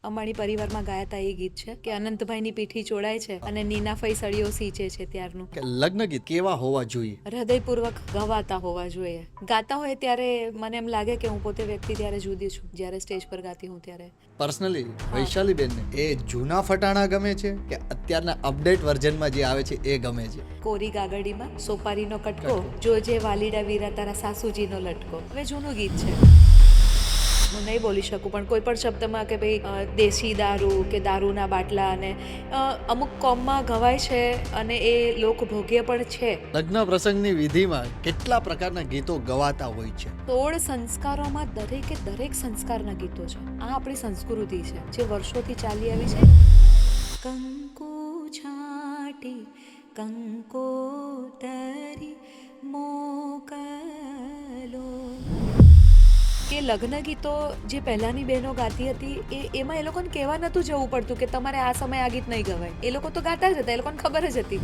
અમારી પરિવારમાં ગાયતા એ ગીત છે કે અનંતભાઈની પીઠી ચોડાય છે અને નીનાફઈ સળીઓ સીંચે છે ત્યારનું કે લગ્ન ગીત કેવા હોવા જોઈએ? હૃદયપૂર્વક ગવાતા હોવા જોઈએ. ગાતા હોય ત્યારે મને એમ લાગે કે હું પોતે વ્યક્તિ ત્યારે જુદી છું, જ્યારે સ્ટેજ પર ગાતી હું ત્યારે. પર્સનલી વૈશાલી બેનને એ જૂના ફટાણા ગમે છે કે અત્યારના અપડેટ વર્ઝનમાં જે આવે છે એ ગમે છે? કોરી ગાગડીમાં સોપારીનો કટકો, જોજે વાલીડા વીરા તારા સાસુજીનો લટકો. હવે જૂનું ગીત છે. હું નહીં બોલી શકું પણ કોઈ પણ શબ્દમાં કે ભાઈ દેશી દારૂ કે દારૂના બાટલા અને અમુક કોમમાં ગવાય છે અને એ લોકભોગ્ય પણ છે. લગ્ન પ્રસંગની વિધિમાં કેટલા પ્રકારના ગીતો ગવાતા હોય છે? 16 સંસ્કારોમાં દરેકે દરેક સંસ્કારના ગીતો છે. આ આપણી સંસ્કૃતિ છે જે વર્ષોથી ચાલી આવી છે. કંકુ છાટી કંકોતરી મોકલો કે લગ્ન ગીતો જે પહેલાની બહેનો ગાતી હતી એમાં એ લોકોને કહેવા નહોતું જવું પડતું કે તમારે આ સમયે આ ગીત નહીં ગવાય. એ લોકો તો ગાતા જ હતા, એ લોકોને ખબર જ હતી.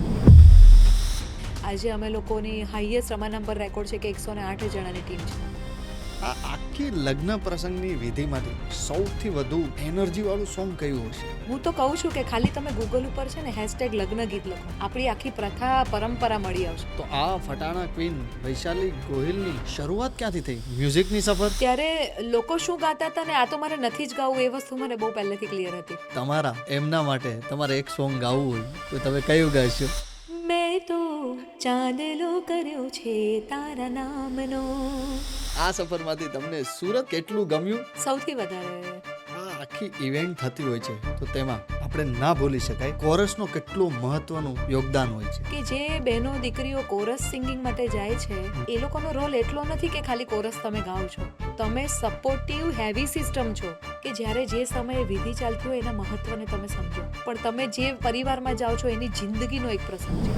આજે અમે લોકોની હાઈએસ્ટ અમારા નંબર રેકોર્ડ છે કે 108 જણાની ટીમ છે. આ આખી લગ્ન પ્રસંગની વિધિમાંથી સૌથી વધુ એનર્જી વાળું સોંગ કયું હશે? હું તો કહું છું કે ખાલી તમે ગૂગલ ઉપર છે ને #લગ્ન ગીત લખો, આપણી આખી પ્રથા પરંપરા મળી આવશે. તો આ ફટાણા ક્વીન વૈશાલી ગોહિલની શરૂઆત ક્યાંથી થઈ? મ્યુઝિકની સફર? ત્યારે લોકો શું ગાતા હતા ને આ તો મારે નથી જ ગાવું એ વસ્તુ મને બહુ પહેલેથી ક્લિયર હતી. તમારા એમના માટે તમારે એક સોંગ ગાવું હોય તો તમે કયું ગાશો? મેં તો ચાંદલો કર્યો છે તારા નામનો. આ સફરમાંથી તમને સુરત કેટલું ગમ્યું? સૌથી વધારે. આ આખી ઇવેન્ટ થતી હોય છે તો તેમાં આપણે ના ભૂલી શકાય કોરસનો કેટલું મહત્વનું યોગદાન હોય છે. કે જે બહેનો દીકરીઓ કોરસ સિંગિંગ માટે જાય છે એ લોકોનો રોલ એટલો નથી કે ખાલી કોરસ તમે ગાઓ છો, તમે સપોર્ટિવ હેવી સિસ્ટમ છો કે જ્યારે જે સમયે વિધિ ચાલતી હોય એના મહત્વને તમે સમજો, પણ તમે જે પરિવારમાં જાઓ છો એની જિંદગીનો એક પ્રસંગ છે.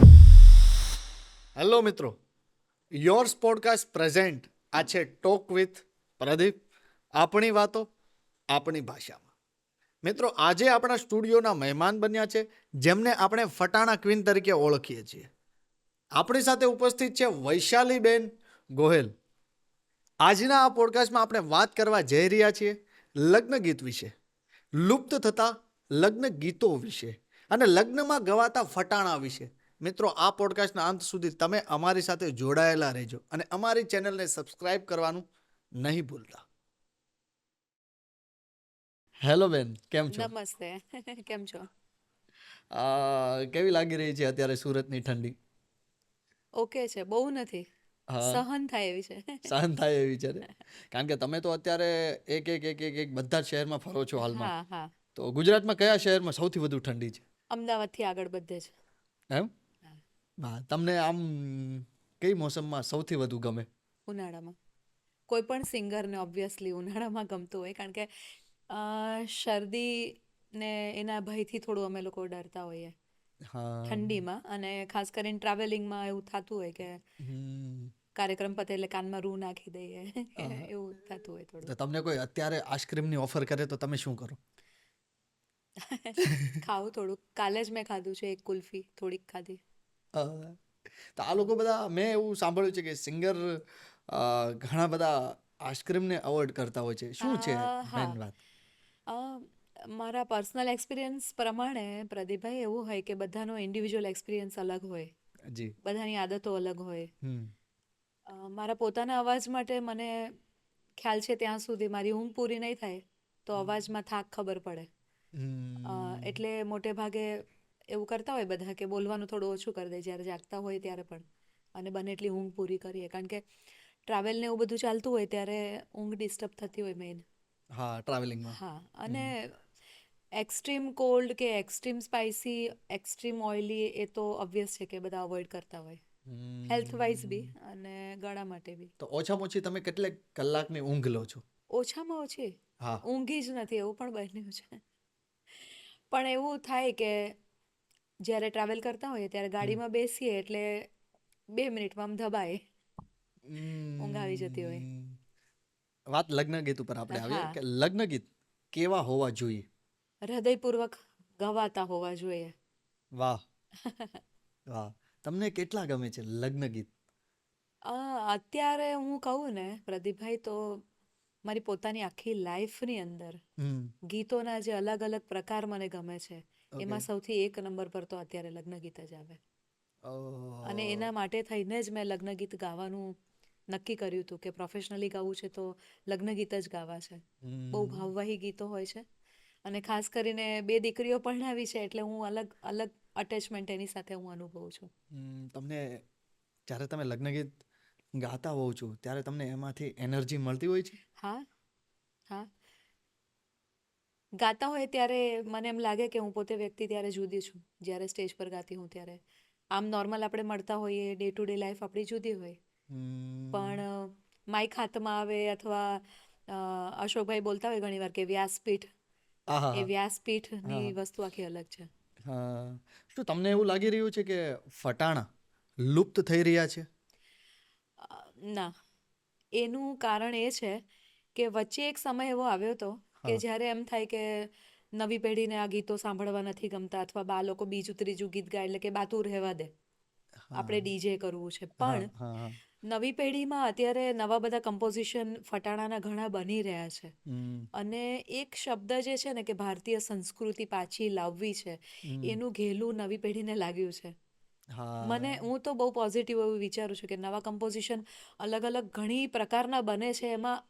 હેલો મિત્રો, યોર્સ પોડકાસ્ટ પ્રેઝન્ટ આ છે ટોક વિથ પ્રદીપ, આપણી વાતો આપણી ભાષામાં. મિત્રો, આજે આપણા સ્ટુડિયોના મહેમાન બન્યા છે જેમને આપણે ફટાણા ક્વીન તરીકે ઓળખીએ છીએ. આપણી સાથે ઉપસ્થિત છે વૈશાલીબેન ગોહિલ. આજના આ પોડકાસ્ટમાં આપણે વાત કરવા જઈ રહ્યા છીએ લગ્ન ગીત વિશે, લુપ્ત થતા લગ્ન ગીતો વિશે અને લગ્નમાં ગવાતા ફટાણા વિશે. મિત્રો, આ પોડકાસ્ટના અંત સુધી તમે અમારી સાથે જોડાયેલા રહેજો અને અમારી ચેનલને સબસ્ક્રાઇબ કરવાનું નહીં ભૂલતા. હેલો બેન, કેમ છો? નમસ્તે. કેમ છો? કેવી લાગી રહી છે અત્યારે સુરતની ઠંડી? ઓકે છે, બહુ નથી, સહન થાય એવી છે. સહન થાય એવી છે ને? કારણ કે તમે તો અત્યારે એક એક એક એક એક બધા જ શહેરમાં ફરો છો હાલમાં. હા હા. તો ગુજરાતમાં કયા શહેરમાં સૌથી વધુ ઠંડી છે? અમદાવાદથી આગળ બધે જ. એમ? હા. તમને આમ કઈ મોસમમાં સૌથી વધુ ગમે? ઉનાળામાં. કોઈ પણ સિંગરને ઓબ્વિયસલી ઉનાળામાં ગમતું હોય કારણ કે શરદી ને એના ભયથી થોડું અમે લોકો ડરતા હોઈએ હા. ઠંડીમાં, અને ખાસ કરીને ટ્રાવેલિંગમાં એવું થતું હોય કે કાર્યક્રમ પતે એટલે કાનમાં રૂ નાખી દઈએ એવું થતું હોય થોડું. તો તમને કોઈ અત્યારે આઈસ્ક્રીમની ઓફર કરે તો તમે શું કરો? ખાવું થોડુંક. કાલે જ મેં ખાધું છે એક કુલ્ફી, થોડીક ખાધી. તો આ લોકો બધા, મેં એવું સાંભળ્યું છે કે સિંગર ઘણા બધા આઈસ્ક્રીમને અવોઇડ કરતા હોય છે. શું છે મેન વાત? મારા પર્સનલ એક્સપિરિયન્સ પ્રમાણે પ્રદીપભાઈ એવું હોય કે બધાનો ઇન્ડિવિજ્યુઅલ એક્સપિરિયન્સ અલગ હોય, જી, બધાની આદતો અલગ હોય. મારા પોતાના અવાજ માટે મને ખ્યાલ છે ત્યાં સુધી મારી ઊંઘ પૂરી નહીં થાય તો અવાજમાં થાક ખબર પડે. એટલે મોટે ભાગે એવું કરતા હોય બધા કે બોલવાનું થોડું ઓછું કરી દે જ્યારે જાગતા હોય ત્યારે પણ, અને બને એટલી ઊંઘ પૂરી કરીએ કારણ કે ટ્રાવેલ ને એવું બધું ચાલતું હોય ત્યારે ઊંઘ ડિસ્ટર્બ થતી હોય મેઇન. હા, ટ્રાવેલિંગમાં. હા, અને એક્સ્ટ્રીમ કોલ્ડ કે એક્સ્ટ્રીમ સ્પાઇસી, એક્સ્ટ્રીમ ઓઇલી એ તો ઓબ્વિયસ છે કે બધા અવોઇડ કરતા હોય, હેલ્થ વાઇઝ બી અને ગળા માટે બી. તો ઓછામાં ઓછી તમે કેટલે કલાકની ઊંઘ લો છો? ઓછામાં ઓછી હા. ઊંઘી જ નથી એવું પણ બન્યું છે. પણ એવું થાય કે જ્યારે ટ્રાવેલ કરતા હોઈએ ત્યારે ગાડીમાં બેસીએ એટલે 2 મિનિટમાં આમ દબાય ઊંઘ આવી જતી હોય. વાત લગ્ન ગીત ઉપર આપણે આવીએ હા. કે લગ્ન ગીત કેવા હોવા જોઈએ? હૃદયપૂર્વક ગવાતા હોવા જોઈએ. વાહ વાહ. તમને કેટલા ગમે છે લગ્ન ગીત? અત્યારે હું કહું ને પ્રદીપભાઈ, તો મારી પોતાની આખી લાઈફની અંદર હમ ગીતોના જે અલગ અલગ પ્રકાર મને ગમે છે Okay. એમાં સૌથી એક નંબર પર તો અત્યારે લગ્ન ગીત જ આવે. ઓહ. અને એના માટે થઈને જ મેં લગ્ન ગીત ગાવાનું નક્કી કર્યું હતું કે પ્રોફેશનલી ગાવું છે તો લગ્ન ગીત જ ગાવા છે. બહુ ભાવવાહી ગીતો હોય છે અને ખાસ કરીને 2 દીકરીઓ પરણાવી છે એટલે હું અલગ અલગ અટેચમેન્ટ એની સાથે હું અનુભવું છું. તમને જ્યારે તમે લગ્ન ગીત ગાતા હોવ છો ત્યારે તમને એમાંથી એનર્જી મળતી હોય છે? હા હા, ગાતા હોય ત્યારે મને એમ લાગે કે હું પોતે વ્યક્તિ ત્યારે જુદી છું જ્યારે સ્ટેજ પર ગાતી હું ત્યારે. આમ નોર્મલ આપણે મળતા હોઈએ ડે ટુ ડે લાઈફ આપણી જુદી હોય પણ માઇક હાથમાં આવે અથવા અશોકભાઈ બોલતા હોય ઘણીવાર કે વ્યાસપીઠ, એ વ્યાસપીઠની વસ્તુ આખી અલગ છે. હા. શું તમને એવું લાગી રહ્યું છે કે ફટાણા લુપ્ત થઈ રહ્યા છે? ના, એનું કારણ એ છે કે વચ્ચે એક સમય એવો આવ્યો હતો કે જ્યારે એમ થાય કે નવી પેઢીને આ ગીતો સાંભળવા નથી ગમતા અથવા બા લોકો બીજું ત્રીજું ગીત ગાય એટલે કે બા તું રહેવા દે, આપણે ડીજે કરવું છે. પણ નવી પેઢીમાં અત્યારે નવા બધા કમ્પોઝિશન ફટાણાના ઘણા બની રહ્યા છે અને એક શબ્દ જે છે ને કે ભારતીય સંસ્કૃતિ પાછી લાવવી છે એનું ઘેલું નવી પેઢીને લાગ્યું છે. હું તો બહુ પોઝિટિવ એવું વિચારું છું કે નવા કમ્પોઝિશન અલગ અલગ ઘણી પ્રકારના બને છે. એમાં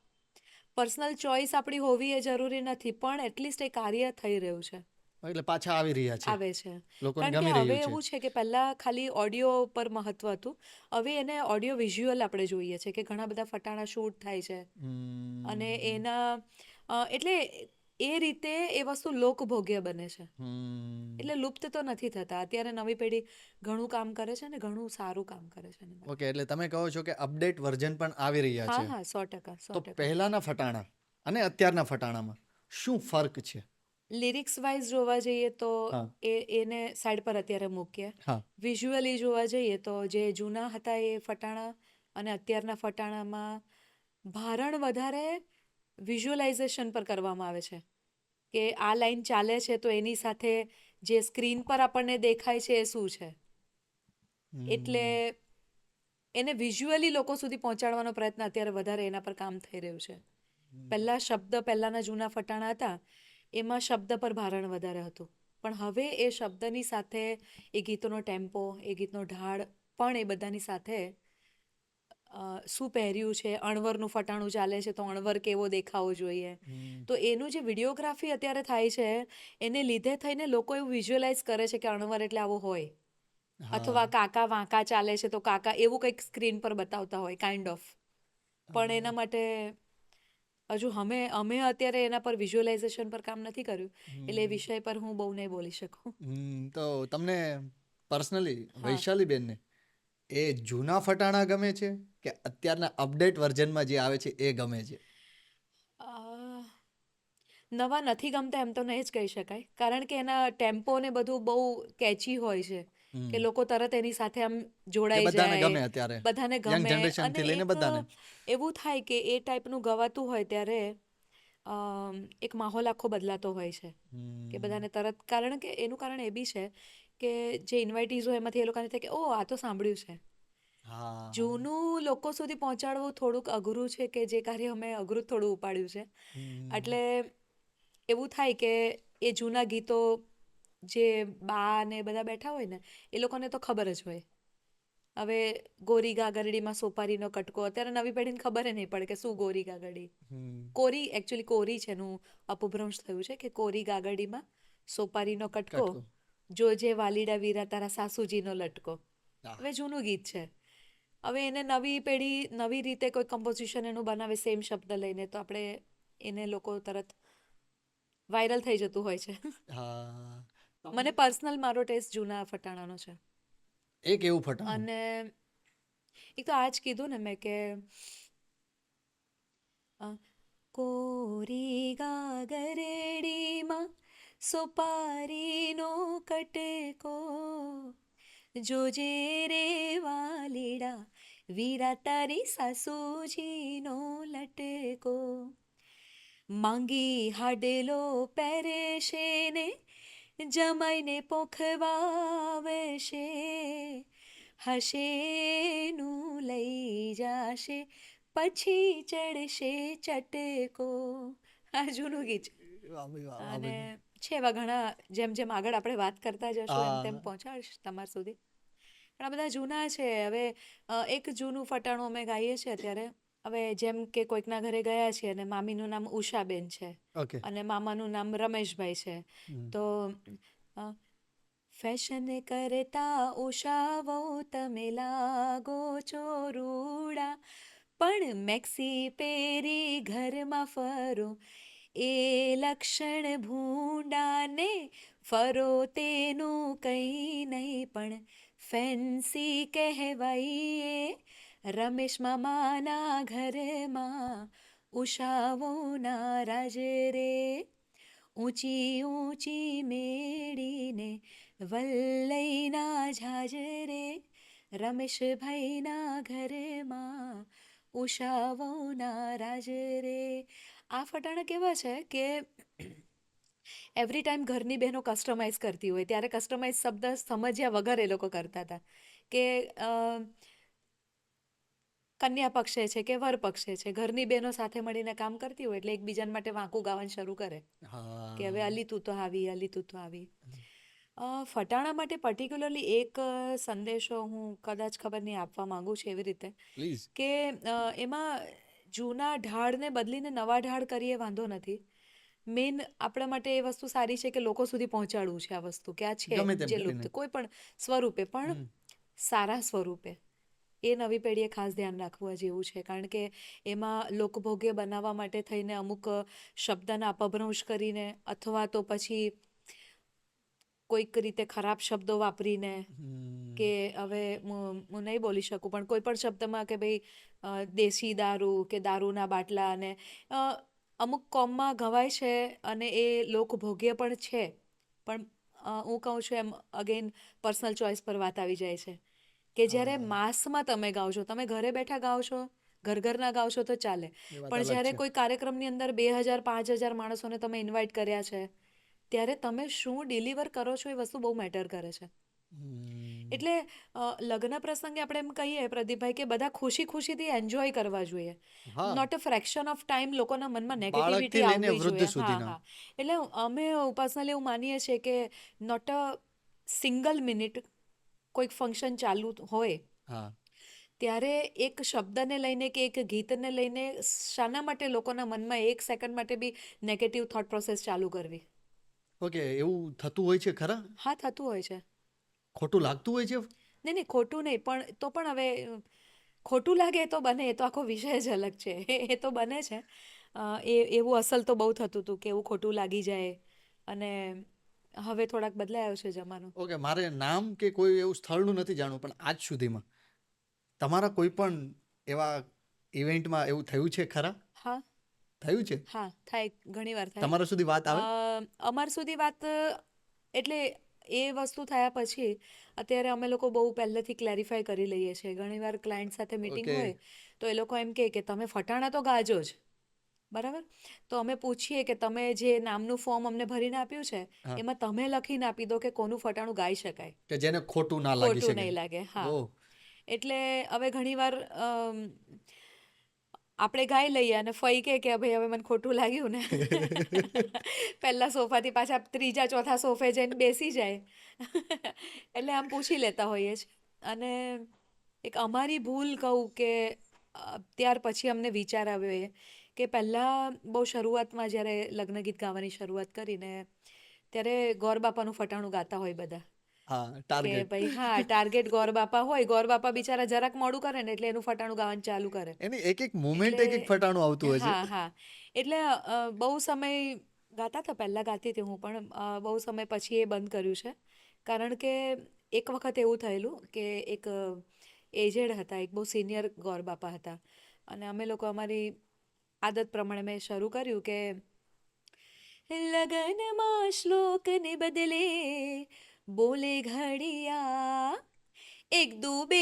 પર્સનલ ચોઇસ આપણી હોવી એ જરૂરી નથી પણ એટલીસ્ટ એ કાર્ય થઈ રહ્યું છે, એટલે પાછા આવી રહ્યા છે, આવે છે. લોકોને કારણ કે ગમી હવે રહ્યું છે. એવું છે કે પહેલાં ખાલી ઓડિયો પર મહત્વ હતું, હવે એને ઓડિયો વિઝ્યુઅલ આપણે જોઈએ છે કે ઘણા બધા ફટાણા શૂટ થાય છે અને એના એટલે એ રીતે એ વસ્તુ લોકભોગ્ય બને છે. એટલે લુપ્ત તો નથી થતા. અત્યારે નવી પેઢી ઘણું કામ કરે છે ને ઘણું સારું કામ કરે છે. ઓકે, એટલે તમે કહો છો કે અપડેટ વર્ઝન પણ આવી રહ્યા હા છે. હા, 100%. તો પહેલાના ફટાણા અને અત્યારના ફટાણામાં શું ફર્ક છે? લિરિક્સ વાઇઝ જોવા જઈએ તો એને સાઈડ પર અત્યારે મૂકીએ. વિઝ્યુઅલી જોવા જઈએ તો જે જૂના હતા એ ફટાણા અને અત્યારના ફટાણામાં ભારણ વધારે વિઝ્યુઅલાઇઝેશન પર કરવામાં આવે છે કે આ લાઈન ચાલે છે તો એની સાથે જે સ્ક્રીન પર આપણને દેખાય છે એ શું છે, એટલે એને વિઝ્યુઅલી લોકો સુધી પહોંચાડવાનો પ્રયત્ન અત્યારે વધારે એના પર કામ થઈ રહ્યું છે. પહેલાંના જૂના ફટાણા હતા એમાં શબ્દ પર ભારણ વધારે હતું પણ હવે એ શબ્દની સાથે એ ગીતનો ટેમ્પો, એ ગીતનો ઢાળ પણ એ બધાની સાથે શું પહેર્યું છે, અણવરનું ફટાણું ચાલે છે તો અણવર કેવો દેખાવો જોઈએ, તો એનું જે વિડીયોગ્રાફી અત્યારે થાય છે એને લીધે થઈને લોકો એવું વિઝ્યુઅલાઇઝ કરે છે કે અણવર એટલે આવો હોય અથવા કાકા વાંકા ચાલે છે તો કાકા એવું કંઈક સ્ક્રીન પર બતાવતા હોય કાઇન્ડ ઓફ. પણ એના માટે હજુ અમે અત્યારે એના પર વિઝ્યુઅલાઇઝેશન પર કામ નથી કર્યું એટલે એ વિષય પર હું બહુ નહીં બોલી શકું. તો તમને પર્સનલી વૈશાલીબેનને એ જૂના ફટાણા ગમે છે કે અત્યારના અપડેટ વર્ઝનમાં જે આવે છે એ ગમે છે? નવા નથી ગમતા એમ તો નહીં જ કહી શકાય કારણ કે એના ટેમ્પો ને બધું બહુ કેચી હોય છે કે લોકો તરત એની સાથે આમ જોડાઈ જાય, બધાને ગમે અને એવું થાય કે એ ટાઈપનું ગવાતું હોય ત્યારે એક માહોલ આખો બદલાતો હોય છે કે બધાને તરત, કારણ કે એનું કારણ એ બી છે કે જે ઇન્વાઇટીઝ હોય એમાંથી એ લોકોને થાય કે ઓ આ તો સાંભળ્યું છે. જૂનું લોકો સુધી પહોંચાડવું થોડુંક અઘરું છે કે જે કાર્ય અમે અઘરું થોડું ઉપાડ્યું છે. એટલે એવું થાય કે એ જૂના ગીતો જે બા ને બધા બેઠા હોય ને એ લોકોને તો ખબર જ હોય. હવે ગોરી ગાગરડીમાં સોપારીનો કટકો, અત્યારે નવી પેઢીને ખબર નહીં પડે કે શું ગોરી ગાગરડી. કોરી એકચ્યુઅલી કોરી છે એનું અપભ્રંશ થયું છે કે કોરી ગાગરડીમાં સોપારીનો કટકો, જોજે વાલીડા વીરા તારા સાસુજીનો લટકો. હવે જૂનું ગીત છે. હવે એને નવી પેઢી નવી રીતે કોઈ કમ્પોઝિશન એનું બનાવે સેમ શબ્દ લઈને તો આપણે એને લોકો તરત વાયરલ થઈ જતું હોય છે. મને પર્સનલ મારો ટેસ્ટ જૂના ફટાણાનો છે. એક એવું ફટાણું અને એક તો આ જ કીધું ને મેં કે કોરી ગાગરેડીમાં સોપારીનો કટકો, જોજે રે વાલીડા વીરા તારી સાસુજીનો લટકો, માંગી હાડેલો પહેરેશે ને જમાઈને પોખવાવશે, હશેનું લઈ જાશે પછી ચડશે ચટકો. આ જૂનું ગીત છે. વાહ ભાઈ વાહ, વાહ અને ભાઈ. છે એવા ઘણા, જેમ જેમ આગળ આપણે વાત કરતા જશું એમ તેમ હા પહોંચાડીશ તમારા સુધી. પણ આ બધા જૂના છે. હવે એક જૂનું ફટાણું અમે ગાઈએ છીએ અત્યારે. હવે જેમ કે કોઈકના ઘરે ગયા છીએ અને મામીનું નામ ઉષાબેન છે ઓકે. અને મામાનું નામ રમેશભાઈ છે. તો અ, ફેશન કરતા ઉષા વહુ તમે લાગો છો રૂડા, પણ મેક્સી પહેરી ઘરમાં ફરો એ લક્ષણ ભૂંડાને, ફરો તેનું કંઈ નહીં પણ ફેન્સી કહેવાઈએ, રમેશ મામાના ઘરમાં ઉષાઓના રાજ રે, ઊંચી ઊંચી મેળીને વલ્લઈના ઝાજરે, રમેશભાઈના ઘરમાં ઉષાઓના રાજ રે. આ ફટાણા કેવા છે કે એવરી ટાઈમ ઘરની બહેનો કસ્ટમાઇઝ કરતી હોય, ત્યારે કસ્ટમાઇઝ શબ્દ સમજ્યા વગર એ લોકો કરતા હતા કે કન્યા પક્ષે છે કે વર પક્ષે છે, ઘરની બહેનો સાથે મળીને કામ કરતી હોય એટલે એકબીજા માટે વાંકું ગાવાનું શરૂ કરે કે હવે હા અલી તું તો આવી, અલી તું તો આવી. ફટાણા માટે પર્ટિક્યુલરલી એક સંદેશો હું કદાચ ખબર નહીં આપવા માંગુ છું એવી રીતે પ્લીઝ. કે એમાં જૂના ઢાળને બદલીને નવા ઢાળ કરીએ વાંધો નથી. મેન આપણા માટે એ વસ્તુ સારી છે કે લોકો સુધી પહોંચાડવું છે આ વસ્તુ, કે આ છે ગમે તેમ જે કરીને. લુપ્ત કોઈ પણ સ્વરૂપે, પણ સારા સ્વરૂપે. એ નવી પેઢીએ ખાસ ધ્યાન રાખવા જેવું છે, કારણ કે એમાં લોકભોગ્ય બનાવવા માટે થઈને અમુક શબ્દના અપભ્રંશ કરીને અથવા તો પછી કોઈક રીતે ખરાબ શબ્દો વાપરીને, કે હવે હું નહીં બોલી શકું પણ કોઈ પણ શબ્દમાં કે ભાઈ દેશી દારૂ કે દારૂના બાટલા, અને અમુક કોમમાં ઘવાય છે અને એ લોકભોગ્ય પણ છે. પણ હું કહું છું એમ અગેન પર્સનલ ચોઇસ પર વાત આવી જાય છે કે જ્યારે માસમાં તમે ગાઓ છો, તમે ઘરે બેઠા ગાઓ છો, ઘરના ગાઓ છો તો ચાલે, એ વાત પણ અલગ જ્યારે છે. કોઈ કાર્યક્રમની અંદર 2000 5000 માણસોને તમે ઇન્વાઇટ કર્યા છે, ત્યારે તમે શું ડિલિવર કરો છો એ વસ્તુ બહુ મેટર કરે છે. એટલે લગ્ન પ્રસંગે આપણે એમ કહીએ પ્રદીપભાઈ કે બધા ખુશી ખુશીથી એન્જોય કરવા જોઈએ, હા, not a fraction of time લોકોના મનમાં બાળકથી નેગેટિવિટી લઈને આવવી વૃદ્ધ જોઈએ. હા સુધીના. હા, એટલે અમે પર્સનલી એવું માનીએ છીએ કે નોટ અ સિંગલ મિનિટ કોઈક ફંક્શન ચાલુ હોય હા. ત્યારે એક શબ્દને લઈને કે એક ગીતને લઈને શાના માટે લોકોના મનમાં એક સેકન્ડ માટે બી નેગેટિવ થોટ પ્રોસેસ ચાલુ કરવી. ઓકે, એવું થતું હોય છે ખરા? હા, થતું હોય છે. ખોટું લાગતું હોય છે? નહીં નહીં, ખોટું નહીં, પણ તો પણ હવે ખોટું લાગે એ તો બને, એ તો આખો વિષય જ અલગ છે. એ તો બને છે. એવું અસલ તો બહુ થતું હતું કે એવું ખોટું લાગી જાય, અને હવે થોડાક બદલાયો છે જમાનો. ઓકે, મારે નામ કે કોઈ એવું સ્થળનું નથી જાણવું, પણ આજ સુધીમાં તમારા કોઈ પણ એવા ઇવેન્ટમાં એવું થયું છે ખરા? હા થયું છે? હા, થાય, ઘણી વાર થાય. તમારા સુધી વાત આવે? અમાર સુધી વાત એટલે એ વસ્તુ થયા પછી અત્યારે અમે લોકો બહુ પહેલેથી ક્લેરિફાય કરી લઈએ છીએ. ઘણીવાર ક્લાયન્ટ સાથે મિટિંગ ઓકે. હોય તો એ લોકો એમ કહે કે તમે ફટાણા તો ગાજો જ, બરાબર? તો અમે પૂછીએ કે તમે જે નામનું ફોર્મ અમને ભરીને આપ્યું છે હા. એમાં તમે લખીને આપી દો કે કોનું ફટાણું ગાઈ શકાય, કે જેને ખોટું ના લાગી ખોટું શકે. નહીં લાગે. હા, ઓહ! એટલે હવે ઘણીવાર આપણે ગાઈ લઈએ અને ફઈ કે ભાઈ હવે મને ખોટું લાગ્યું ને, પહેલા સોફાથી પાછા ત્રીજા ચોથા સોફે જઈને બેસી જાય. એટલે આમ પૂછી લેતા હોઈએ છીએ. અને એક અમારી ભૂલ કહું કે ત્યાર પછી અમને વિચાર આવ્યો એ કે પહેલાં બહુ શરૂઆતમાં જ્યારે લગ્ન ગીત ગાવાની શરૂઆત કરીને ત્યારે ગોર બાપાનું ફટાણું ગાતા હોય બધા હા, કે ટાર્ગેટ. ભાઈ હા, ટાર્ગેટ ગોર બાપા હોય, ગોર બાપા બિચારા જરાક મોડું કરે ને એટલે એનું ફટાણું ગાવાનું ચાલુ કરે. એની એક મુમેન્ટ એટલે એક ફટાણું આવતું હોય છે. હા હા, એટલે બહુ સમય ગાતા હતા, પહેલાં ગાતી હતી હું પણ, બહુ સમય પછી એ બંધ કર્યું છે. કારણ કે એક વખત એવું થયેલું કે એક એજેડ હતા, એક બહુ સિનિયર ગોર બાપા હતા, અને અમે લોકો અમારી આદત પ્રમાણે મેં શરૂ કર્યું કે લગનમાં શ્લોકને બદલે બોલે ઘડિયા, એક દુ બે,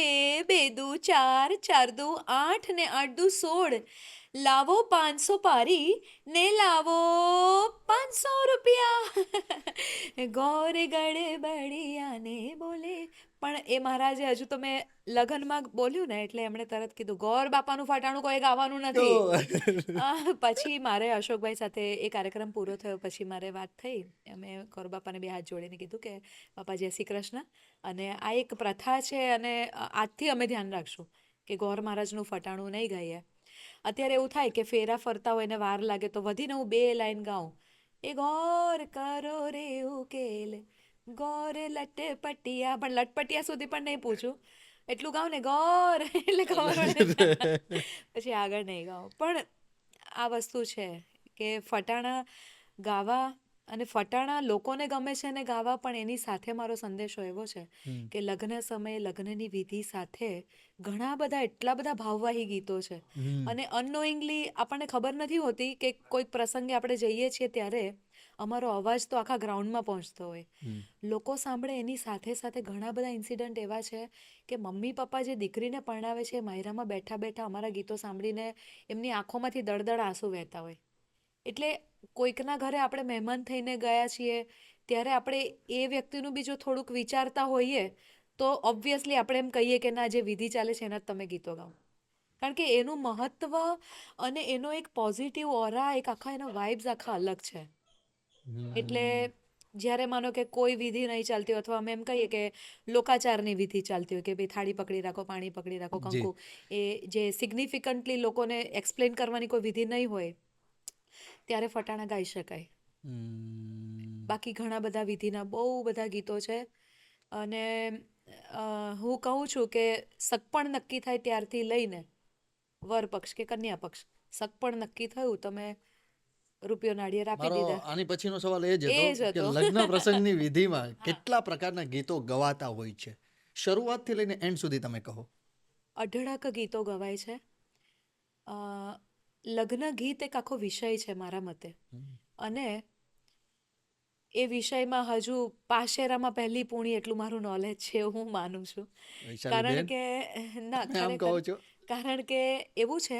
બે દુ ચાર, ચાર દુ આઠ ને આઠ દુ 16, લાવો 500 પારી ને લાવો 500 રૂપિયા. ગોર ગડબડિયાને બોલે. પણ એ મહારાજે હજુ તો મેં લગ્નમાં બોલ્યું ને એટલે એમણે તરત કીધું ગોર બાપાનું ફટાણું કોઈ ગાવાનું નથી. પછી મારે અશોકભાઈ સાથે એ કાર્યક્રમ પૂરો થયો પછી મારે વાત થઈ. અમે ગોર બાપાને બે હાથ જોડીને કીધું કે બાપા જય શ્રી કૃષ્ણ, અને આ એક પ્રથા છે અને આજથી અમે ધ્યાન રાખશું કે ગોર મહારાજનું ફટાણું નહીં ગાઈએ. અત્યારે એવું થાય કે ફેરા ફરતા હોય ને વાર લાગે તો વધીને હું 2 લાઈન ગાઉં, એ ગોર કરો રે ઉકેલ, ગોર લટપટિયા, પણ લટપટિયા સુધી પણ નહીં પૂછું, એટલું ગાઉં ને ગોર એટલે ખબર પડે પછી આગળ નહીં ગાઉં. પણ આ વસ્તુ છે કે ફટાણા ગાવા, અને ફટાણા લોકોને ગમે છે ને ગાવા, પણ એની સાથે મારો સંદેશો એવો છે કે લગ્ન સમયે લગ્નની વિધિ સાથે ઘણા બધા એટલા બધા ભાવવાહી ગીતો છે, અને અનનોઈંગલી આપણને ખબર નથી હોતી કે કોઈક પ્રસંગે આપણે જઈએ છીએ ત્યારે અમારો અવાજ તો આખા ગ્રાઉન્ડમાં પહોંચતો હોય. લોકો સાંભળે એની સાથે સાથે ઘણા બધા ઇન્સિડન્ટ એવા છે કે મમ્મી પપ્પા જે દીકરીને પરણાવે છે એ માયરામાં બેઠા બેઠા અમારા ગીતો સાંભળીને એમની આંખોમાંથી દળદળ આંસુ વહેતા હોય. એટલે કોઈકના ઘરે આપણે મહેમાન થઈને ગયા છીએ ત્યારે આપણે એ વ્યક્તિનું બી જો થોડુંક વિચારતા હોઈએ તો ઓબ્વિયસલી આપણે એમ કહીએ કે ના, જે વિધિ ચાલે છે એના જ તમે ગીતો ગાઓ. કારણ કે એનું મહત્વ અને એનો એક પોઝિટિવ ઓરા, એક આખા એના વાઇબ્સ આખા અલગ છે. એટલે જ્યારે માનો કે કોઈ વિધિ નહીં ચાલતી હોય, અથવા અમે એમ કહીએ કે લોકાચારની વિધિ ચાલતી હોય કે ભાઈ થાળી પકડી રાખો, પાણી પકડી રાખો, કંકુ, એ જે સિગ્નિફિકન્ટલી લોકોને એક્સપ્લેન કરવાની કોઈ વિધિ નહીં હોય ત્યારે ફટાણા ગાઈ શકાય. બાકી ઘણા બધા વિધિના બહુ બધા ગીતો છે. અને હું કહું છું કે સગપણ નક્કી થાય ત્યારથી લઈને વર પક્ષ કે કન્યા પક્ષ, સગપણ નક્કી થયું, તમે રૂપિયો નાળિયેર આપી દીધા. આની પછીનો સવાલ એ જ એ જ હતો કે હતો. લગ્ન પ્રસંગની વિધિમાં કેટલા પ્રકારના ગીતો ગવાતા હોય છે, શરૂઆતથી લઈને એન્ડ સુધી તમે કહો. અઢળક ગીતો ગવાય છે. લગ્ન ગીત એક આખો વિષય છે મારા મતે, અને એ વિષયમાં હજુ પાશેરામાં પહેલી પૂણી એટલું મારું નોલેજ છે એવું હું માનું છું. કારણ કે ના, આમ કહો છો. કારણ કે એવું છે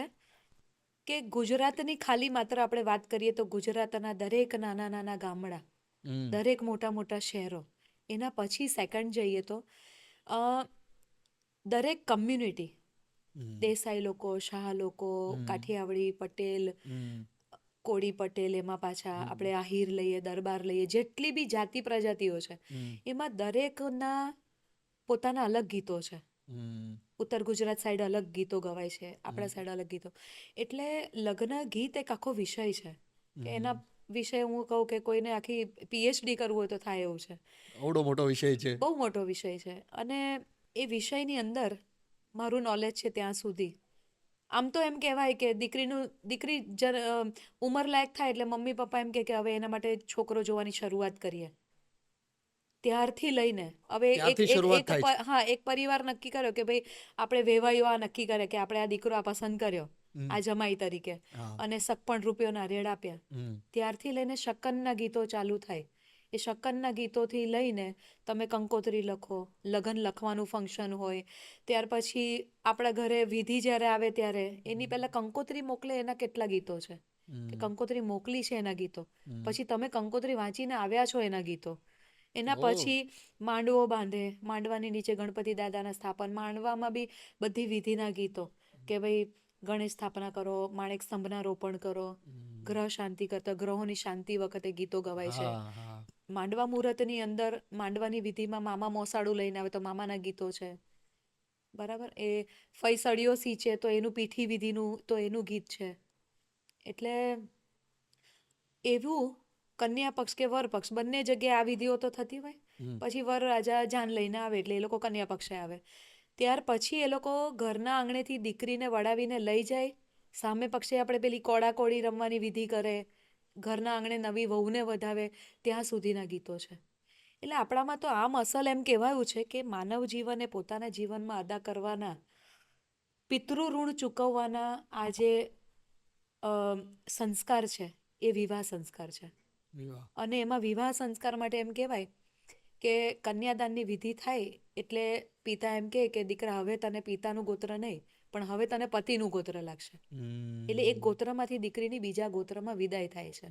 કે ગુજરાતની ખાલી માત્ર આપણે વાત કરીએ તો ગુજરાતના દરેક નાના નાના ગામડા, દરેક મોટા મોટા શહેરો, એના પછી સેકન્ડ જઈએ તો દરેક કમ્યુનિટી, દેસાઈ લોકો, શાહ લોકો, કાઠિયાવાડી, પટેલ, કોળી પટેલ, એમાં પાછા આપણે આહિર લઈએ, દરબાર લઈએ, જેટલી બી જાતિ પ્રજાતિઓ છે એમાં દરેકના પોતાના અલગ ગીતો છે. ઉત્તર ગુજરાત સાઈડ અલગ ગીતો ગવાય છે, આપણા સાઈડ અલગ ગીતો. એટલે લગ્ન ગીત એક આખો વિષય છે કે એના વિષય હું કહું કે કોઈને આખી પીએચડી કરવું હોય તો થાય એવું છે. આવડો મોટો વિષય છે, બહુ મોટો વિષય છે. અને એ વિષયની અંદર મારું નોલેજ છે ત્યાં સુધી. આમ તો એમ કહેવાય કે દીકરી ઉંમર લાયક થાય એટલે મમ્મી પપ્પા એમ કે હવે એના માટે છોકરો જોવાની શરૂઆત કરીએ. ત્યારથી લઈને હવે એક પરિવાર નક્કી કર્યો કે ભાઈ આપણે વેવાઈઓ આ નક્કી કરે કે આપણે આ દીકરો આ પસંદ કર્યો આ જમાઈ તરીકે, અને સગપણ રૂપિયો નારિયેળ આપ્યા, ત્યારથી લઈને શકનના ગીતો ચાલુ થાય. એ શકનના ગીતોથી લઈને તમે કંકોત્રી લખો, લગ્ન લખવાનું ફંક્શન હોય, ત્યાર પછી આપણા ઘરે વિધિ જ્યારે આવે ત્યારે એની પહેલાં કંકોત્રી મોકલે એના કેટલા ગીતો છે, કે કંકોત્રી મોકલી છે એના ગીતો, પછી તમે કંકોત્રી વાંચીને આવ્યા છો એના ગીતો, એના પછી માંડવો બાંધે, માંડવાની નીચે ગણપતિ દાદાના સ્થાપન, માંડવામાં બી બધી વિધિના ગીતો કે ભાઈ ગણેશ સ્થાપના કરો, માણેક સ્તંભના રોપણ કરો, ગ્રહ શાંતિ કરતા ગ્રહોની શાંતિ વખતે ગીતો ગવાય છે. માંડવા મુહૂર્તની અંદર માંડવાની વિધિમાં મામા મોસાળું લઈને આવે તો મામાના ગીતો છે, બરાબર. એ ફઈ સળીઓ સીંચે તો એનું પીઠી વિધિનું તો એનું ગીત છે. એટલે એવું કન્યા પક્ષ કે વર પક્ષ બંને જગ્યાએ આ વિધિઓ તો થતી હોય. પછી વર રાજા જાન લઈને આવે એટલે એ લોકો કન્યા પક્ષે આવે. ત્યાર પછી એ લોકો ઘરના આંગણેથી દીકરીને વડાવીને લઈ જાય. સામે પક્ષે આપણે પેલી કોડાકોડી રમવાની વિધિ કરે, ઘરના આંગણે નવી વહુને વધાવે, ત્યાં સુધીના ગીતો છે. એટલે આપણામાં તો આમ અસલ એમ કહેવાયું છે કે માનવ જીવને પોતાના જીવનમાં અદા કરવાના, પિતૃ ઋણ ચૂકવવાના આ જે સંસ્કાર છે એ વિવાહ સંસ્કાર છે. અને એમાં વિવાહ સંસ્કાર માટે એમ કહેવાય કે કન્યાદાનની વિધિ થાય એટલે પિતા એમ કે દીકરા હવે તને પિતાનું ગોત્ર નહીં પણ હવે તને પતિનું ગોત્ર લાગશે. એટલે એક ગોત્રમાંથી દીકરીની બીજા ગોત્રમાં વિદાય થાય છે.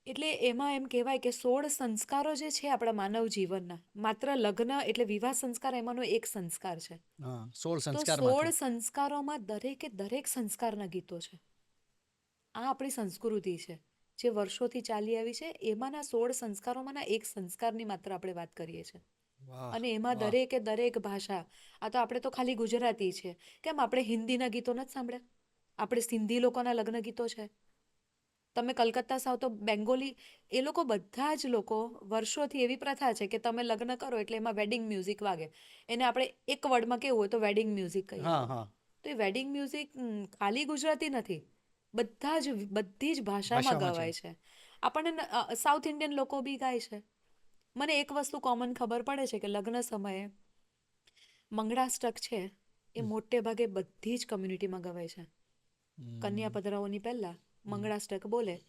એટલે એમાં એમ કહેવાય કે 16 સંસ્કારો જે છે આપણા માનવ જીવનના, માત્ર લગ્ન એટલે વિવાહ સંસ્કાર એમાંનો એક સંસ્કાર છે. હા 16 તો સંસ્કારમાંથી 16 સંસ્કારોમાં દરેકે દરેક સંસ્કારના ગીતો છે. આ આપણી સંસ્કૃતિ છે જે વર્ષોથી ચાલી આવી છે. એમાંના 16 સંસ્કારોમાંના એક સંસ્કારની માત્ર આપણે વાત કરીએ છીએ. વાહ અને એમાં વાહ દરેકે દરેક ભાષા, આ તો આપણે તો ખાલી ગુજરાતી છે, કેમ આપણે હિન્દીના ગીતો નથી સાંભળ્યા? આપણે સિંધી લોકોના લગ્ન ગીતો છે. તમે કલકત્તા સાવ તો બેંગોલી, એ લોકો બધા જ લોકો વર્ષોથી એવી પ્રથા છે કે તમે લગ્ન કરો એટલે એમાં વેડિંગ મ્યુઝિક વાગે. એને આપણે એક વર્ડમાં કેવું હોય તો વેડિંગ મ્યુઝિક કહીએ. હા હા તો એ વેડિંગ મ્યુઝિક ખાલી ગુજરાતી નથી, બધી જ ભાષામાં ભાષામાં છે. ગવાય છે. આપણને સાઉથ ઇન્ડિયન લોકો બી ગાય છે. મને એક વસ્તુ કોમન ખબર પડે છે કે લગ્ન સમયે મંગળાષ્ટક છે એ મોટે ભાગે બધી જ કમ્યુનિટીમાં ગવાય છે. કન્યા પધરાઓની પહેલા મંગળાષ્ટક બોલે.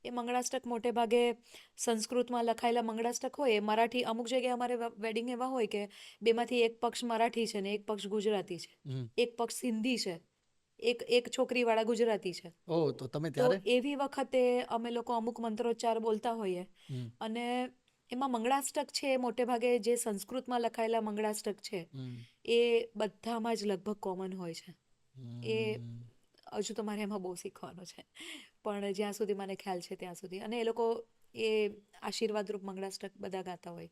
એ મંગળાષ્ટક મોટે ભાગે સંસ્કૃતમાં લખાયેલા મંગળાષ્ટક હોય. એ મરાઠી, અમુક જગ્યાએ અમારે વેડિંગ એવા હોય કે બેમાંથી એક પક્ષ મરાઠી છે ને એક પક્ષ ગુજરાતી છે, એક પક્ષ સિંધી છે, એક છોકરીવાળા ગુજરાતી છે. ઓહ તો તમે તો ત્યારે એવી વખતે અમે લોકો અમુક મંત્રોચ્ચાર બોલતા હોઈએ. અને એમાં મંગળાષ્ટક છે એ મોટે ભાગે જે સંસ્કૃતમાં લખાયેલા મંગળાષ્ટક છે એ બધામાં જ લગભગ કોમન હોય છે. એ હજુ તો મારે એમાં બહુ શીખવાનું છે, પણ જ્યાં સુધી મને ખ્યાલ છે ત્યાં સુધી. અને એ લોકો એ આશીર્વાદરૂપ મંગળાષ્ટક બધા ગાતા હોય.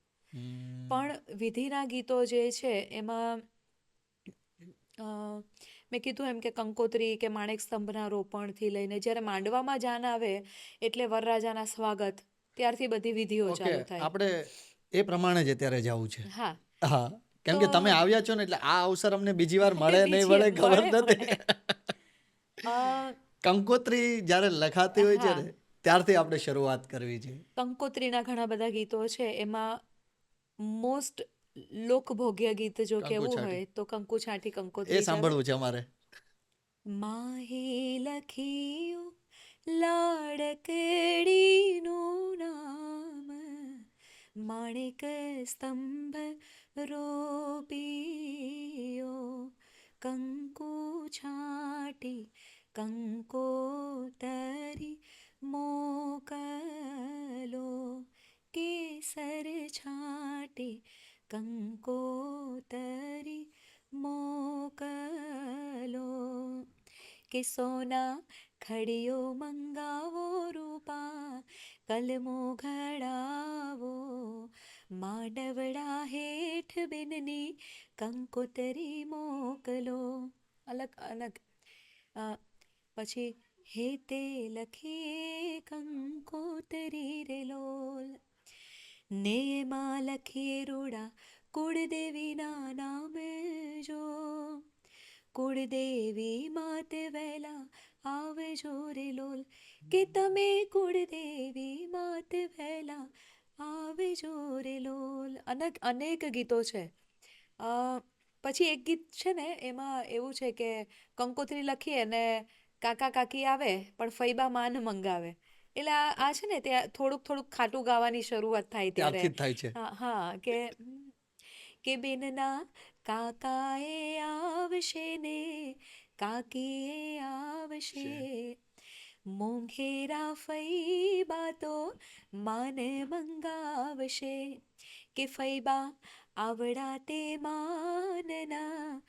પણ વિધિના ગીતો જે છે એમાં મેં કીધું એમ કે કંકોત્રી કે માણેક સ્તંભના રોપણથી લઈને જ્યારે માંડવામાં જાન આવે એટલે વરરાજાના સ્વાગત, ત્યારથી બધી વિધિઓ ઓકે ચાલુ થાય. આપણે એ પ્રમાણે જ અત્યારે જવું છે. હા. હા કેમ તો કે તમે આવ્યા છો ને એટલે આ અવસર અમને બીજી વાર મળે નહીં બીજી મળે ખબર નથી. મળે. અ, કંકોત્રી જ્યારે લખાતી હોય છે હા, ને ત્યારથી આપણે શરૂઆત કરવી છે. કંકોત્રીના ઘણા બધા ગીતો છે. એમાં મોસ્ટ લોકભોગ્ય ગીત જો કંકુ કેવું છાટી હોય તો કંકુ છાંટી એ કંકોત્રી જ આવે. સાંભળવું છે અમારે. માહે લખ્યું લાડકડીનું નામ, માણેક સ્તંભ રોપ્યો, કંકુ છાંટી કંકોતરી મોકલો, કેસર છાંટી કંકોતરી મોકલો, કે સોના ખડીઓ મંગાવો, રૂપા કલમો ઘડાવો, માંડવડા હેઠ બેનની કંકોતરી મોકલો. અલગ અલગ. પછી હેતે લખીએ કંકોતરી રે લોલ, ને એમાં લખીએ રૂડા કુળદેવીના નામ જો, કુળદેવી માત વહેલા આવજો રે લોલ, કે તમે કુળદેવી માત વહેલા આવજો રે લોલ. અનેક ગીતો છે. પછી એક ગીત છે ને એમાં એવું છે કે કંકોત્રી લખીએ ને કાકા કાકી આવે પણ ફૈબા માન મંગાવે. એટલે આ છે ને ત્યાં થોડુંક ખાટું ગાવાની શરૂઆત થાય ત્યારે. ત્યારથી જ થાય છે. હા કે બેનના કાકાએ આવશે ને કાકીએ આવશે, મોંઘેરા ફૈબા તો માન મંગાવશે, કે ફૈબા આવડા તે માનના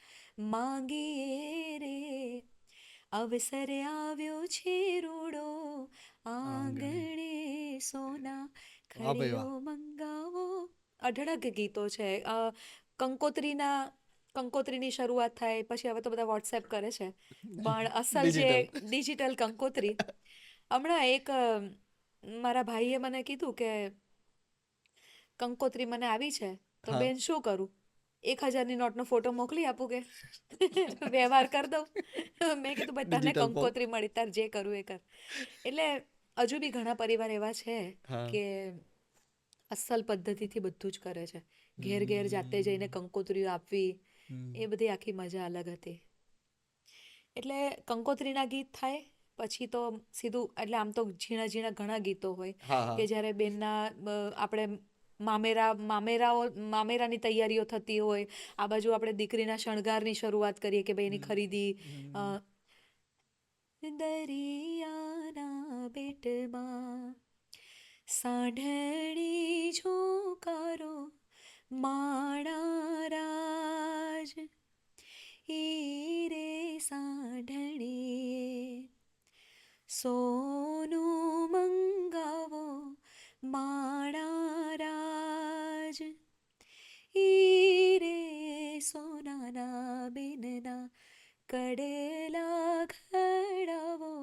માંગીએ રે, અવસર આવ્યો છે રૂડો આંગણે, સોના વાહ ભાઈ ખડીઓ વાહ. મંગાવો. અઢળક ગીતો છે. કંકોત્રીની શરૂઆત થાય પછી હવે તો બધા વોટ્સએપ કરે છે, પણ અસલ જે ડિજિટલ. ડિજિટલ કંકોત્રી. હમણાં એક મારા ભાઈએ મને કીધું કે કંકોત્રી મને આવી છે તો હા બેન શું કરું? 1000ની નોટનો ફોટો મોકલી આપું કે વ્યવહાર કરી દઉં? મેં કીધું ભાઈ તને ડિજિટલ ફોર્મ. કંકોત્રી મળી, તાર જે કરવું એ કર. એટલે હજુ બી ઘણા પરિવાર એવા છે હા. કે અસલ પદ્ધતિથી બધું જ કરે છે. ઘેર ઘેર જાતે જઈને કંકોત્રીઓ આપવી, એ બધી આખી મજા અલગ હતી. એટલે કંકોત્રીના ગીત થાય પછી તો સીધું, એટલે આમ તો ઝીણા ઘણા ગીતો હોય હા હા કે જ્યારે બેનના આપણે મામેરાની તૈયારીઓ થતી હોય, આ બાજુ આપણે દીકરીના શણગારની શરૂઆત કરીએ કે ભાઈ એની ખરીદી. દરિયાના બેટમાં સાંઢણી ઝોકારો માણા રાજ, ઈ રે સાંઢણીએ સોનું મંગાવો માણા રાજ, ઈ રે સોનાના બિનના કડેલા ઘડાવો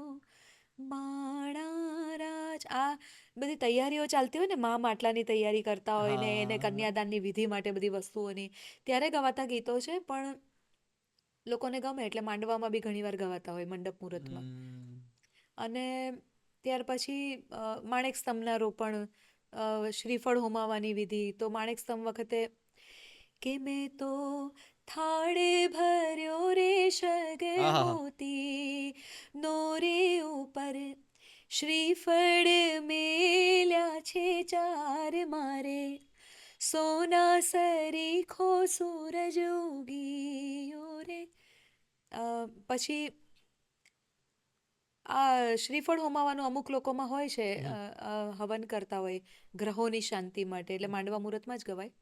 માણા રાજ. આ બધી તૈયારીઓ ચાલતી હોય ને, મા માટલાની તૈયારી કરતા હોય ને એને કન્યાદાનની વિધિ માટે બધી વસ્તુઓની, ત્યારે ગવાતા ગીતો છે. પણ લોકોને ગમે એટલે માંડવામાં બી ઘણીવાર ગવાતા હોય મંડપ મુહૂર્તમાં. અને ત્યાર પછી માણેક સ્તંભના રોપણ, શ્રીફળ હોમાવાની વિધિ. તો માણેક સ્તંભ વખતે કે મેં તો થાળે ભર્યો રે શગે મોતી નો રે ઉપર, શ્રીફળ મેલ્યા છે ચાર મારે, સોના સરીખો સૂરજ ઉગીયો રે. પછી આ શ્રીફળ હોમાવાનું અમુક લોકોમાં હોય છે, હવન કરતા હોય ગ્રહોની શાંતિ માટે, એટલે માંડવા મુહૂર્તમાં જ ગવાય.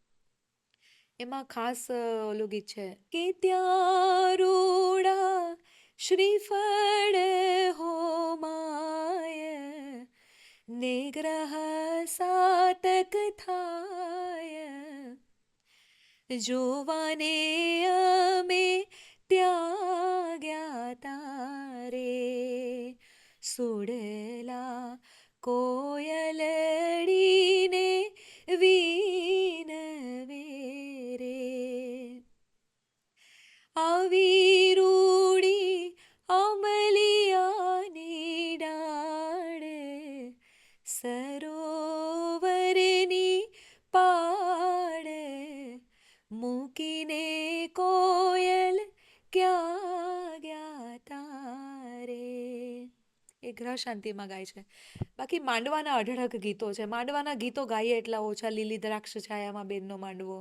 એમાં ખાસ ઓલું ગીત છે કે ત્યાં રૂડા શ્રીફળ હોમાય, ને ગ્રહ સાતક થાય, જોવાને અમે ત્યાં ગયા તારે, સુડલા કોયલડીને વિનવે રે, આવી રૂડી અમલિયાની ડાળ, સરોવરની પાળ, મૂકીને કોયલ ક્યાં ગયા તારે. એ ગ્રહ શાંતિમાં ગાય છે. બાકી માંડવાના અઢળક ગીતો છે. માંડવાના ગીતો ગાઈએ એટલા ઓછા. લીલી દ્રાક્ષ છાયામાં બેનનો માંડવો,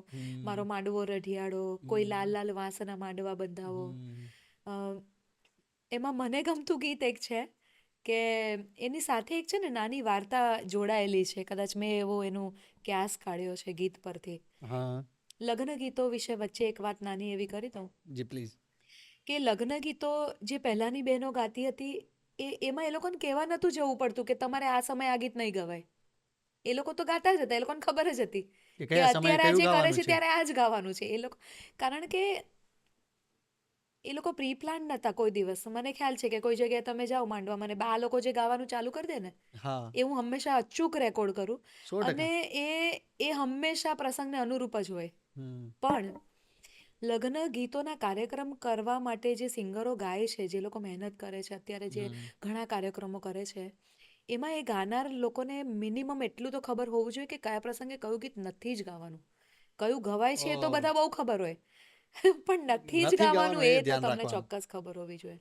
મારો માંડવો રઢિયાળો, કોઈ લાલ લાલ વાંસના માંડવા બંધાવો. એમાં મને ગમતું ગીત એક છે કે એની સાથે એક છે ને નાની વાર્તા જોડાયેલી છે. કદાચ મેં એવો એનું ક્યાસ કાઢ્યો છે ગીત પરથી. લગ્ન ગીતો વિશે વચ્ચે એક વાત નાની એવી કરી દઉં. જી પ્લીઝ. કે લગ્ન ગીતો જે પહેલાની બહેનો ગાતી હતી, એમાં એ લોકોને કહેવા નહોતું જવું પડતું કે તમારે આ સમયે આ ગીત નહીં ગવાય. એ લોકો તો ગાતા જ હતા. એ લોકોને ખબર જ હતી કે અત્યારે આ જે કરે છે ત્યારે આ જ ગાવાનું છે. એ લોકો, કારણ કે એ લોકો પ્રી પ્લાન નહોતા કોઈ દિવસ. મને ખ્યાલ છે કે કોઈ જગ્યાએ તમે જાઓ માંડવા, મને આ લોકો જે ગાવાનું ચાલુ કરી દે ને, એ હું હંમેશા અચૂક રેકોર્ડ કરું, અને એ હંમેશા પ્રસંગને અનુરૂપ જ હોય. પણ લગ્ન ગીતોના કાર્યક્રમ કરવા માટે જે સિંગરો ગાય છે, જે લોકો મહેનત કરે છે, અત્યારે જે ઘણા કાર્યક્રમો કરે છે, એમાં એ ગાનાર લોકોને મિનિમમ એટલું તો ખબર હોવું જોઈએ કે કયા પ્રસંગે કયું ગીત નથી જ ગાવાનું. કયું ગવાય છે એ તો બધા બહુ ખબર હોય, પણ નથી જ ગાવાનું એ તો તમને ચોક્કસ ખબર હોવી જોઈએ.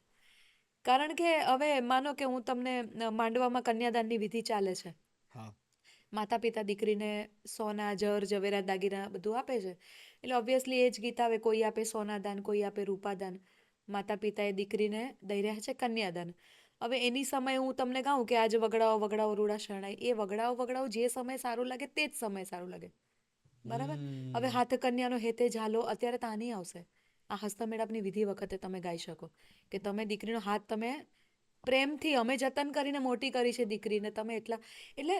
કારણ કે હવે માનો કે હું તમને માંડવામાં કન્યાદાનની વિધિ ચાલે છે, માતા પિતા દીકરીને સોના, જર, ઝવેરાત, દાગીના બધું આપે છે, એટલે ઓબ્વિયસલી એ જ ગીત આવે. કોઈ આપે સોનાદાન, કોઈ આપે રૂપાદાન. માતા પિતાએ દીકરીને દઈ રહ્યા છે કન્યાદાન. હવે એની સમયે હું તમને કહું કે આજે વગડાઓ વગડાઓ રૂડા શરણાઈ, એ વગડાઓ વગડાઓ જે સમય સારું લાગે તે જ સમય સારું લાગે. બરાબર? હવે હાથ કન્યાનો હેતે ઝાલો અત્યારે તાની આવશે. આ હસ્તમેળાપની વિધિ વખતે તમે ગાઈ શકો કે તમે દીકરીનો હાથ તમે પ્રેમથી, અમે જતન કરીને મોટી કરી છે દીકરીને, તમે એટલા. એટલે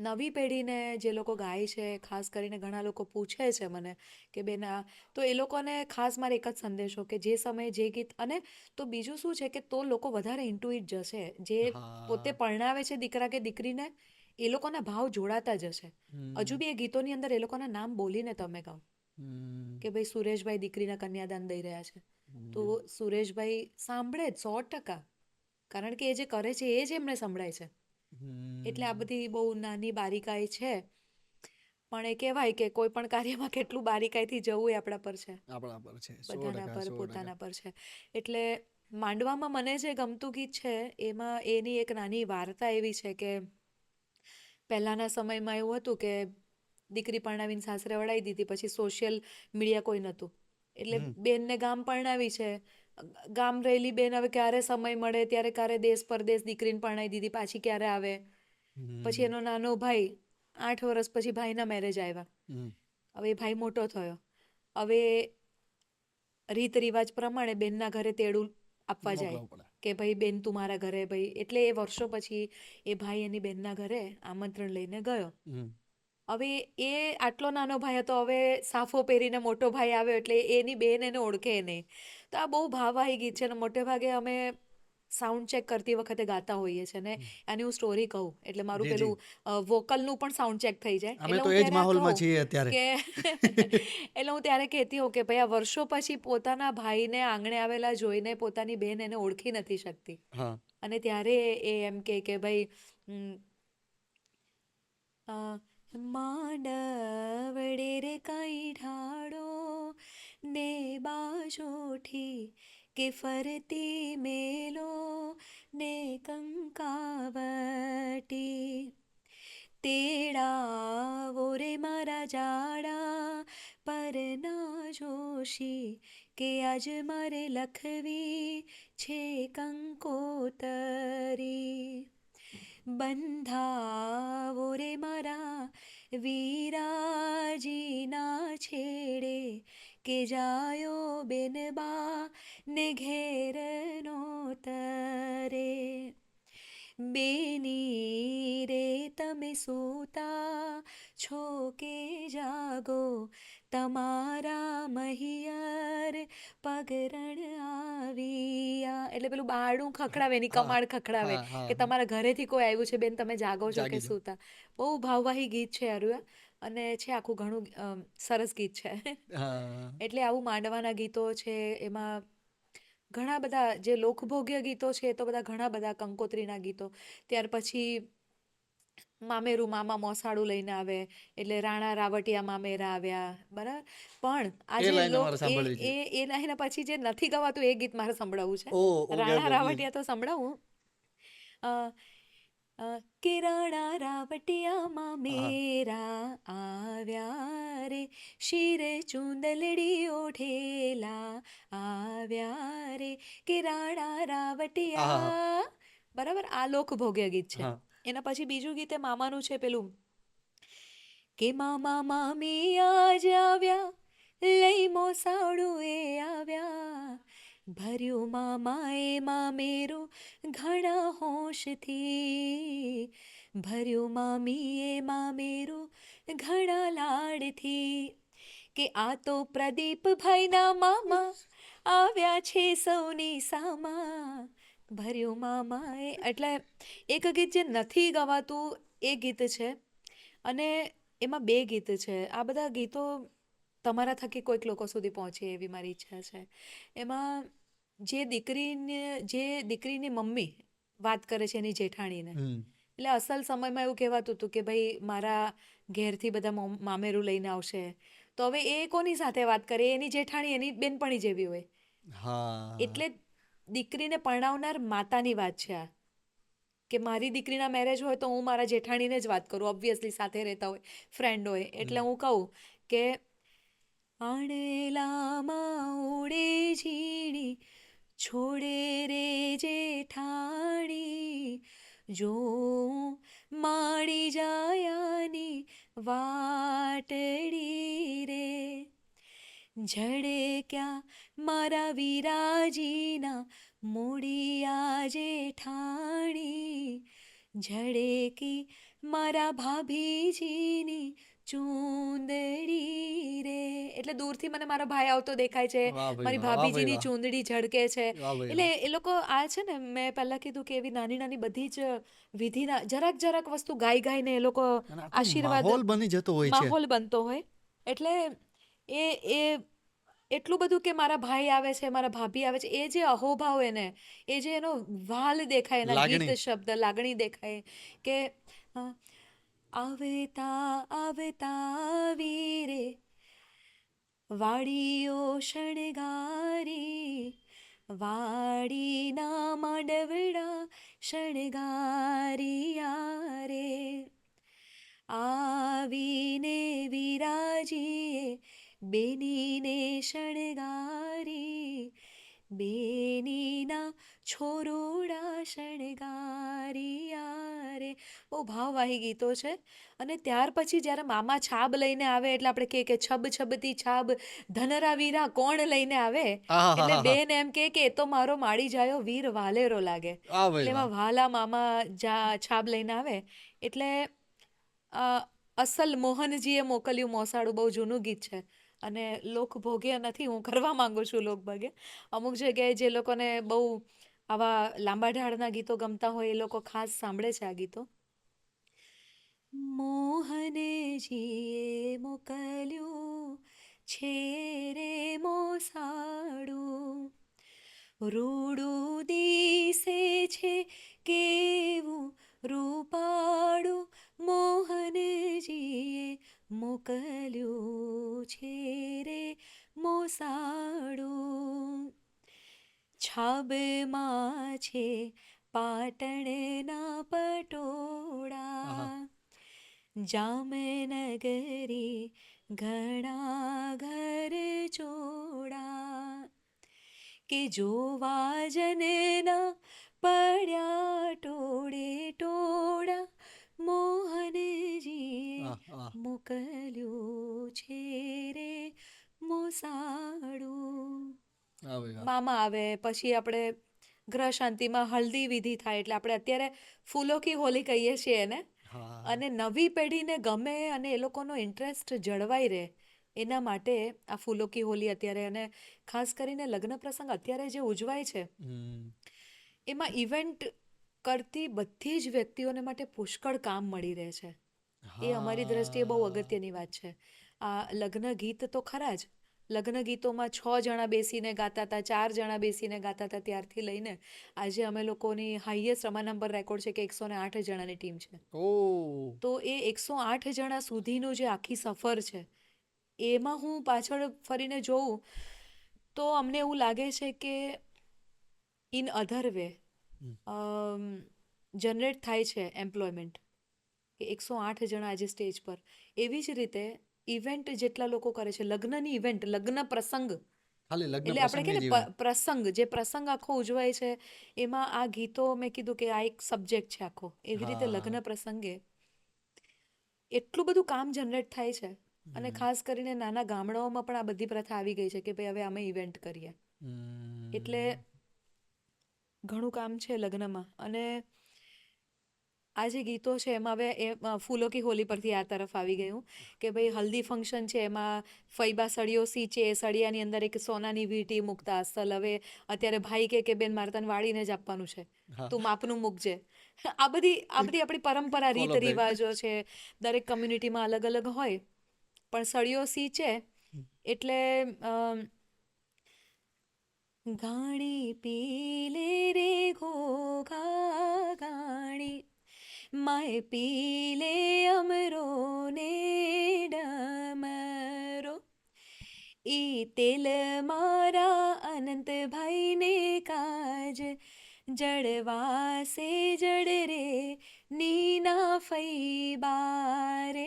નવી પેઢીને જે લોકો ગાય છે, ખાસ કરીને ઘણા લોકો પૂછે છે મને કે બેન આ, તો એ લોકોને ખાસ મારે એક જ સંદેશો કે જે સમયે જે ગીત, અને તો બીજું શું છે કે તો લોકો વધારે ઇન્ટુઇટ જશે. જે પોતે પરણાવે છે દીકરા કે દીકરીને, એ લોકોના ભાવ જોડાતા જશે. હજુ બી એ ગીતોની અંદર એ લોકોના નામ બોલીને તમે ગાઓ કે ભાઈ સુરેશભાઈ દીકરીના કન્યાદાન દઈ રહ્યા છે, તો સુરેશભાઈ સાંભળે જ 100%, કારણ કે એ જે કરે છે એ જ એમને સંભળાય છે. એટલે આ બધી બહુ નાની બારીકાઈ છે, પણ એ કહેવાય કે કોઈ પણ કાર્યમાં કેટલું બારીકાઈથી જવું એ આપણા પર છે, બધાના પર, પોતાના પર છે. એટલે માંડવામાં મને જે ગમતું ગીત છે એમાં એની એક નાની વાર્તા એવી છે કે પહેલાંના સમયમાં એવું હતું કે દીકરી પરણાવીને સાસરે વળાવી દીધી, પછી સોશિયલ મીડિયા કોઈ નહોતું, એટલે બેનને ગામ પરણાવી છે, ગામ રહેલી બેન હવે ક્યારે સમય મળે ત્યારે ક્યારે દેશ પરદેશ દીકરીને પરણાવી દીધી, પાછી ક્યારે આવે, પછી એનો નાનો ભાઈ 8 વર્ષ પછી ભાઈના મેરેજ આવ્યા. હવે એ ભાઈ મોટો થયો. હવે રીત રિવાજ પ્રમાણે બેનના ઘરે તેડું આપવા જાય કે ભાઈ બેન તું મારા ઘરે ભાઈ. એટલે એ વર્ષો પછી એ ભાઈ એની બેનના ઘરે આમંત્રણ લઈને ગયો. હવે એ આટલો નાનો ભાઈ હતો, હવે સાફો પહેરીને મોટો ભાઈ આવ્યો એટલે એની બેન એને ઓળખે નહીં. તો આ બહુ ભાવવાહી ગીત છે, અને મોટે ભાગે અમે સાઉન્ડ ચેક કરતી વખતે ગાતા હોઈએ છીએ. ને આની હું સ્ટોરી કહું એટલે મારું પેલું વોકલનું પણ સાઉન્ડ ચેક થઈ જાય. અમે એટલે તો હું એ જ ત્યારે આ માહોલમાં કહું છીએ અત્યારે. કે એટલે હું ત્યારે કહેતી હોઉં કે ભાઈ આ વર્ષો પછી પોતાના ભાઈને આંગણે આવેલા જોઈને પોતાની બેન એને ઓળખી નથી શકતી. અને ત્યારે એ એમ કે ભાઈ માંડવડે રે કાંઈ ઢાળો ને બાજોઠી કે ફરતી મેલો ને કંકાવટી તેડાવો રે મારા જાડા પર ના જોશી કે આજ મારે લખવી છે કંકોતરી. બંધાવો રે મારા વીરાજીના છેડે કે જાયો બેનબા ને ઘેર નો તરે. બેની રે તમે સૂતા છો કે જાગો તમારા મહિયર પગરણ આવ્યા. એટલે પેલું બારણું ખખડાવે એની કમાડ ખખડાવે કે તમારા ઘરેથી કોઈ આવ્યું છે બેન, તમે જાગો છો કે સૂતા. બહુ ભાવવાહી ગીત છે આર્યું, અને છે આખું ઘણું સરસ ગીત છે. એટલે આવું માંડવાના ગીતો છે. એમાં ઘણા બધા જે લોકભોગ્ય ગીતો છે એ તો બધા ઘણા બધા, કંકોત્રીના ગીતો. ત્યાર પછી મામેરું મામા મોસાળું લઈને આવે એટલે રાણા રાવટિયા મામેરા આવ્યા, બરાબર. પણ આજે એના પછી જે નથી ગવાતું એ ગીત મારે સંભળાવવું છે. રાણા રાવટિયા તો સંભળાવું કે રાણા રાવટિયા મામેરા આવ્યા રે, શિરે ચુંદલડી ઓઢેલા આવ્યા રે, કે રાણા રાવટિયા. બરાબર, આ લોકભોગ્ય ગીત છે. એના પછી બીજું ગીત એ મામાનું છે, પેલું કે મામા મામી આજ આવ્યા લઈ મોસાળું એ આવ્યા, ભર્યું મામાએ મામેરું ઘણા હોશથી, ભર્યું મામીએ મામેરું ઘણા લાડથી, કે આ તો પ્રદીપભાઈના મામા આવ્યા છે સૌની સામા, ભર્યું મામાએ. એટલે એક ગીત જે નથી ગવાતું એ ગીત છે, અને એમાં 2 ગીત છે. આ બધા ગીતો તમારા થકી કોઈક લોકો સુધી પહોંચે એવી મારી ઈચ્છા છે. એમાં જે દીકરીની મમ્મી વાત કરે છે એની જેઠાણીને, એટલે અસલ સમયમાં એવું કહેવાતું હતું કે ભાઈ મારા ઘેરથી બધા મામેરું લઈને આવશે, તો હવે એ કોની સાથે વાત કરે? એની જેઠાણી એની બેનપણી જેવી હોય. એટલે દીકરીને પરણાવનાર માતાની વાત છે આ, કે મારી દીકરીના મેરેજ હોય તો હું મારા જેઠાણીને જ વાત કરું, ઓબ્વિયસલી સાથે રહેતા હોય, ફ્રેન્ડ હોય. એટલે હું કહું કે આણેલામાં ઉડે ઝીણી છોડે રે જેઠાણી, જો માડી જાયાની વાટડી રે, જડે ક્યાં મારા વીરાજીના મોડિયા જેઠાણી, જડે કી મારા ભાભીજીની ચૂંદડી રે. એટલે દૂરથી મને મારો ભાઈ આવતો દેખાય છે, મારી ભાભીજીની ચૂંદડી ઝળકે છે. એટલે એ લોકો આ છે ને, મેં પહેલા કીધું કે એવી નાની નાની બધી જ વિધિના જરાક વસ્તુ ગાઈને એ લોકો આશીર્વાદ, માહોલ બનતો હોય. એટલે એ એટલું બધું કે મારા ભાઈ આવે છે, મારા ભાભી આવે છે, એ જે અહોભાવ એને, એ જે એનો વાલ દેખાય, એના ગીત શબ્દ લાગણી દેખાય કે આવતા આવતા વીરે વાડીઓ શણગારી, વાડીના માંડવડા શણગારિયા રે, આવીને વિરાજીએ બેનીને શણગારી, બેનીના છોરુડા શણગારિયા રે. બહુ ભાવવાહી ગીતો છે. અને ત્યાર પછી જ્યારે મામા છાબ લઈને આવે એટલે આપણે કહે કે છબ છબતી છાબ ધનરા વીરા કોણ લઈને આવે, એટલે આહાહાહા. બેન એમ કે એ તો મારો માડી જાયો વીર વાલેરો લાગે. વાહ ભાઈ એટલે વાહ. એમાં વાલા મામા છાબ લઈને આવે એટલે અ, અસલ મોહનજીએ મોકલ્યું મોસાળું બહુ જૂનું ગીત છે. અને લોકભોગ્ય નથી, હું કરવા માંગુ છું લોકભોગ્ય. અમુક જગ્યાએ જે લોકોને બહુ આવા લાંબા ઢાળના ગીતો ગમતા હોય એ લોકો ખાસ સાંભળે છે આ ગીતો. મોહનજીએ મોકલ્યું છે રે મોસાળું, રૂડું દિસે છે કેવું રૂપાળું, મોહનજીએ મોકલ્યું છે રે મોસાળું. છાબમાં છે પાટણના પટોળા, આહા. જામનગરી ઘણા ઘર ચોડા, કે જોવા જનના પડ્યા ટોળે ટોળા, મોહનજીએ આહ, આહ. મોકલ્યું છે રે મોસાળું. વાહ ભાઈ વાહ. મામા આવે પછી આપણે ગ્રહ શાંતિમાં હલ્દી વિધિ થાય એટલે આપણે અત્યારે ફૂલો કી હોલી કહીએ છીએ એને. હા. અને નવી પેઢીને ગમે અને એ લોકોનો ઇન્ટરેસ્ટ જળવાઈ રહે એના માટે આ ફૂલો કી હોલી અત્યારે, અને ખાસ કરીને લગ્ન પ્રસંગ અત્યારે જે ઉજવાય છે હમ. એમાં ઇવેન્ટ કરતી બધી જ વ્યક્તિઓને માટે પુષ્કળ કામ મળી રહે છે. એ અમારી દ્રષ્ટિએ બહુ હા. અગત્યની વાત છે. આ લગ્ન ગીત તો ખરા જ, લગ્ન ગીતોમાં 6 જણા બેસીને ગાતા હતા, 4 જણા બેસીને ગાતા હતા ત્યારથી લઈને આજે અમે લોકોની હાઈએસ્ટ અમારા નંબર રેકોર્ડ છે કે 108 જણાની ટીમ છે. ઓહ. તો એ 108 જણા સુધીનું જે આખી સફર છે એમાં હું પાછળ ફરીને જોઉં તો અમને એવું લાગે છે કે ઇન અધર વે જનરેટ થાય છે એમ્પ્લોયમેન્ટ, કે 108 જણા આજે સ્ટેજ પર. એવી જ રીતે ઇવેન્ટ જેટલા લોકો કરે છે, લગ્નની ઇવેન્ટ, લગ્ન પ્રસંગ, ખાલી લગ્ન એટલે આપણે કહીએ પ્રસંગની ને જ event. પ્રસંગ, જે પ્રસંગ આખો ઉજવાય છે એમાં આ ગીતો મેં કીધું કે આ એક સબ્જેક્ટ છે આખો. એવી રીતે હા. લગ્ન પ્રસંગે એટલું બધું કામ જનરેટ થાય છે. અને હમ. ખાસ કરીને નાના ગામડાઓમાં પણ આ બધી પ્રથા આવી ગઈ છે કે ભાઈ હવે અમે ઇવેન્ટ કરીએ. એટલે હમ. ઘણું કામ છે લગ્નમાં. અને આ જે ગીતો છે એમાં હવે એ ફૂલો કી હોલી પરથી આ તરફ આવી ગયું કે ભાઈ હલ્દી ફંક્શન છે એમાં ફૈબા સળીઓ સીંચે, સળિયાની અંદર એક સોનાની વીંટી મૂકતા અસલ. હવે અત્યારે ભાઈ કે બેન મારે તને વાળીને જ આપવાનું છે, હા. તું માપનું મૂકજે. આ બધી આપણી પરંપરા, રીત ફોલો બેક. રિવાજો છે. દરેક કમ્યુનિટીમાં અલગ અલગ હોય. પણ સળીઓ સીંચે એટલે ઘાણી પીલે રે ઘોઘા ઘાણી, માય પીલે અમરો ને ડમરો, ઈ તેલ મારા અનંતભાઈને કાજ, જડવાસે જડ રે નીના ફૈબા રે.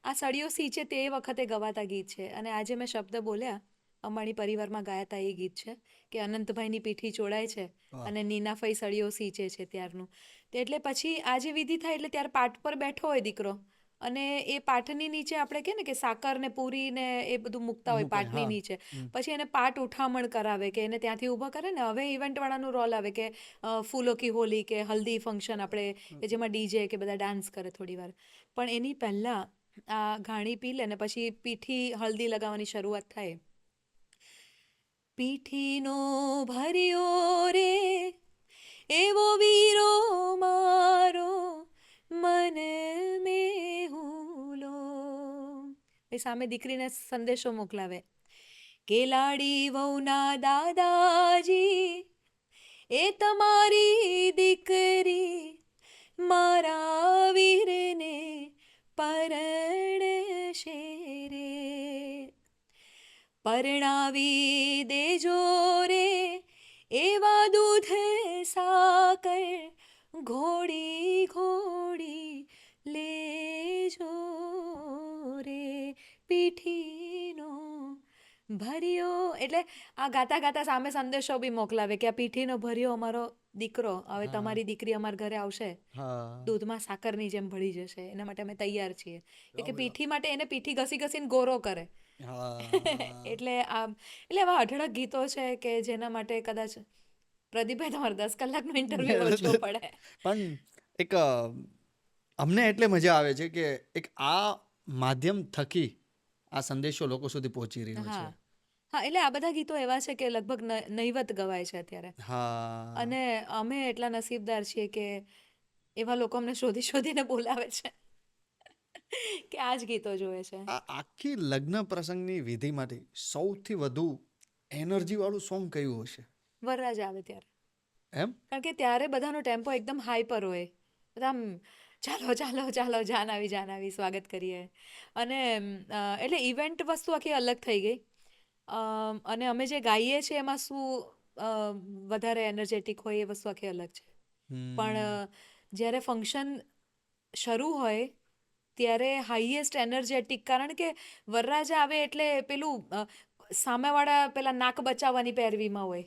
આ સળીઓ સીંચે તે વખતે ગવાતા ગીત છે. અને આજે મેં શબ્દ બોલ્યા અમારી પરિવારમાં ગાયતા એ ગીત છે કે અનંતભાઈની પીઠી ચોડાય છે વાહ. અને નીનાફઈ સળીઓ સીંચે છે ત્યારનું. તો એટલે પછી આ જે વિધિ થાય એટલે ત્યારે પાટ પર બેઠો હોય દીકરો, અને એ પાટની નીચે આપણે કહે ને કે સાકર ને પૂરી ને એ બધું મૂકતા હોય મુકાય પાટની હા. નીચે. પછી એને પાટ ઉઠામણ કરાવે કે એને ત્યાંથી ઊભો કરે ને. હવે ઇવેન્ટવાળાનું રોલ આવે કે ફૂલો કી હોલી કે હલ્દી ફંક્શન આપણે કે જેમાં ડીજે કે બધા ડાન્સ કરે થોડી વાર. પણ એની પહેલાં આ ઘાણી પી લે ને પછી પીઠી હલ્દી લગાવવાની શરૂઆત થાય. પીઠીનો ભર્યો રે એવો વીરો મારો, મન મેહુલો. એ સામે દીકરીને સંદેશો મોકલાવે કે લાડી વહુના દાદાજી એ તમારી દીકરી મારા વીરને પરણશે રે, પરણાવી દેજો રે એવા દૂધ સાકર, ઘોડી ઘોડી લેજો રે પીઠીનો ભર્યો એટલે આ ગાતા ગાતા સામે સંદેશો બી મોકલાવે કે આ પીઠીનો ભર્યો અમારો દીકરો હવે તમારી દીકરી અમારા ઘરે આવશે, દૂધમાં સાકરની જેમ ભળી જશે, એના માટે અમે તૈયાર છીએ. કે પીઠી માટે એને પીઠી ઘસી ઘસીને ગોરો કરે. એટલે એવા અઢળક ગીતો છે કે જેના માટે કદાચ પ્રદીપભાઈ તમારે 10 કલાકનો ઇન્ટરવ્યુ ઓછો પડે. પણ એક અમને એટલે મજા આવે છે કે એક આ માધ્યમ થકી આ સંદેશો લોકો સુધી પહોંચી રહ્યો છે. હા, એટલે આ બધા ગીતો એવા છે કે લગભગ નહિવત ગવાય છે અત્યારે. અને અમે એટલા નસીબદાર છીએ કે એવા લોકો અમને શોધી શોધીને બોલાવે છે કે આ જ ગીતો જોવે છે. આ આખી લગ્ન પ્રસંગની વિધિમાંથી સૌથી વધુ એનર્જી વાળું સોંગ કયું હશે? વરરાજા આવે ત્યારે. એમ? કારણ કે ત્યારે બધાનો ટેમ્પો એકદમ હાઈ પર હોય, બધા ચાલો ચાલો ચાલો જાન આવી સ્વાગત કરીએ. અને એટલે ઇવેન્ટ વસ્તુ આખી અલગ થઈ ગઈ. અને અમે જે ગાઈએ છીએ એમાં શું વધારે એનર્જેટિક હોય એ વસ્તુ આખી અલગ છે. પણ જ્યારે ફંક્શન શરૂ હોય ત્યારે હાઈએસ્ટ એનર્જેટિક, કારણ કે વરરાજા આવે એટલે પેલું સામેવાળા પેલા નાક બચાવવાની પહેરવીમાં હોય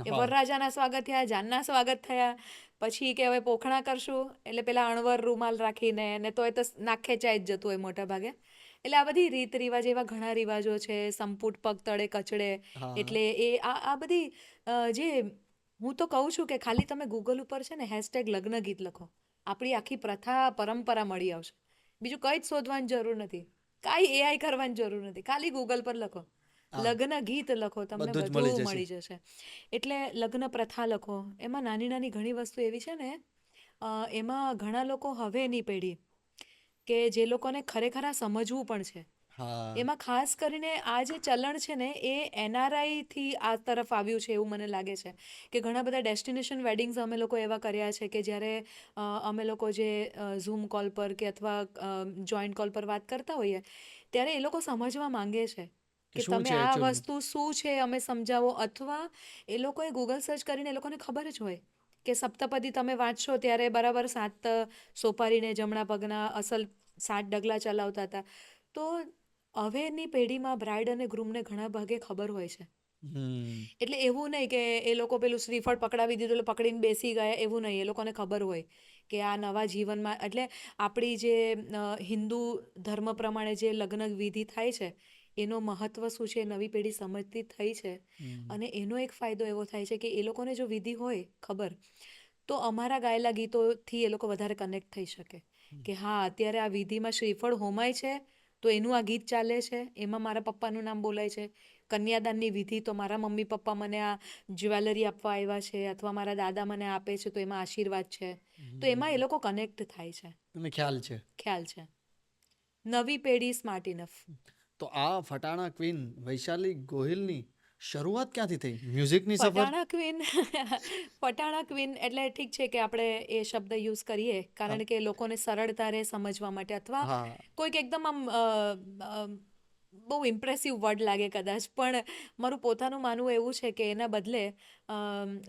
કે વરરાજાના સ્વાગત થયા, જાનના સ્વાગત થયા, પછી કે હવે પોખણા કરશું એટલે પેલા અણવર રૂમાલ રાખીને, ને તોય તો નાક ખેંચાઈ જ જતું હોય મોટા ભાગે. એટલે આ બધી રીત રિવાજ, એવા ઘણા રિવાજો છે. સંપુટ પગ તળે કચડે, એટલે એ આ બધી જે હું તો કહું છું કે ખાલી તમે ગૂગલ ઉપર છે ને #લગ્ન ગીત લખો, આપણી આખી પ્રથા પરંપરા મળી આવશે. બીજું કંઈ જ શોધવાની જરૂર નથી, કાંઈ એઆઈ કરવાની જરૂર નથી, ખાલી ગૂગલ પર લખો લગ્ન ગીત લખો, તમને બધું મળી જશે. એટલે લગ્ન પ્રથા લખો, એમાં નાની નાની ઘણી વસ્તુ એવી છે ને, એમાં ઘણા લોકો હવેની પેઢી કે જે લોકોને ખરેખર આ સમજવું પણ છે, એમાં ખાસ કરીને આ જે ચલણ છે ને એ NRI થી આ તરફ આવ્યું છે એવું મને લાગે છે. કે ઘણા બધા ડેસ્ટિનેશન વેડિંગ્સ અમે લોકો એવા કર્યા છે કે જ્યારે અમે લોકો જે ઝૂમ કોલ પર કે અથવા જોઈન્ટ કોલ પર વાત કરતા હોઈએ ત્યારે એ લોકો સમજવા માંગે છે કે તમે આ વસ્તુ શું છે અમે સમજાવો, અથવા એ લોકોએ ગૂગલ સર્ચ કરીને એ લોકોને ખબર જ હોય કે સપ્તપદી તમે વાંચશો ત્યારે બરાબર 7 સોપારીને જમણા પગના અસલ 7 ડગલા ચલાવતા હતા. તો હવેની પેઢીમાં બ્રાઇડ અને ગ્રૂમને ઘણા ભાગે ખબર હોય છે. એટલે એવું નહીં કે એ લોકો પેલું શ્રીફળ પકડાવી દીધું એટલે પકડીને બેસી ગયા, એવું નહીં. એ લોકોને ખબર હોય કે આ નવા જીવનમાં, એટલે આપણી જે હિન્દુ ધર્મ પ્રમાણે જે લગ્ન વિધિ થાય છે એનો મહત્વ શું છે નવી પેઢી સમજતી થઈ છે. અને એનો એક ફાયદો એવો થાય છે કે એ લોકોને જો વિધિ હોય ખબર, તો અમારા ગાયેલા ગીતોથી એ લોકો વધારે કનેક્ટ થઈ શકે કે હા અત્યારે આ વિધિમાં શ્રીફળ હોમાય છે તો એનું આ ગીત ચાલે છે, એમાં મારા પપ્પાનું નામ બોલાય છે. કન્યાદાનની વિધિ તો મારા મમ્મી પપ્પા મને આ જ્વેલરી આપવા આવ્યા છે અથવા મારા દાદા મને આપે છે તો એમાં આશીર્વાદ છે. તો એમાં એ લોકો કનેક્ટ થાય છે. ખ્યાલ છે. નવી પેઢી સ્માર્ટ ઇનફ. તો આ ફટાણા ક્વીન વૈશાલી ગોહિલની શરૂઆત ક્યાંથી થઈ? મ્યુઝિકની સફર? ફટાણા ક્વીન એટલે ઠીક છે કે આપણે એ શબ્દ યુઝ કરીએ કારણ કે લોકોને સરળતા રહે સમજવા માટે, અથવા કોઈક એકદમ આમ બહુ ઇમ્પ્રેસિવ વર્ડ લાગે કદાચ, પણ મારું પોતાનું માનવું એવું છે કે એના બદલે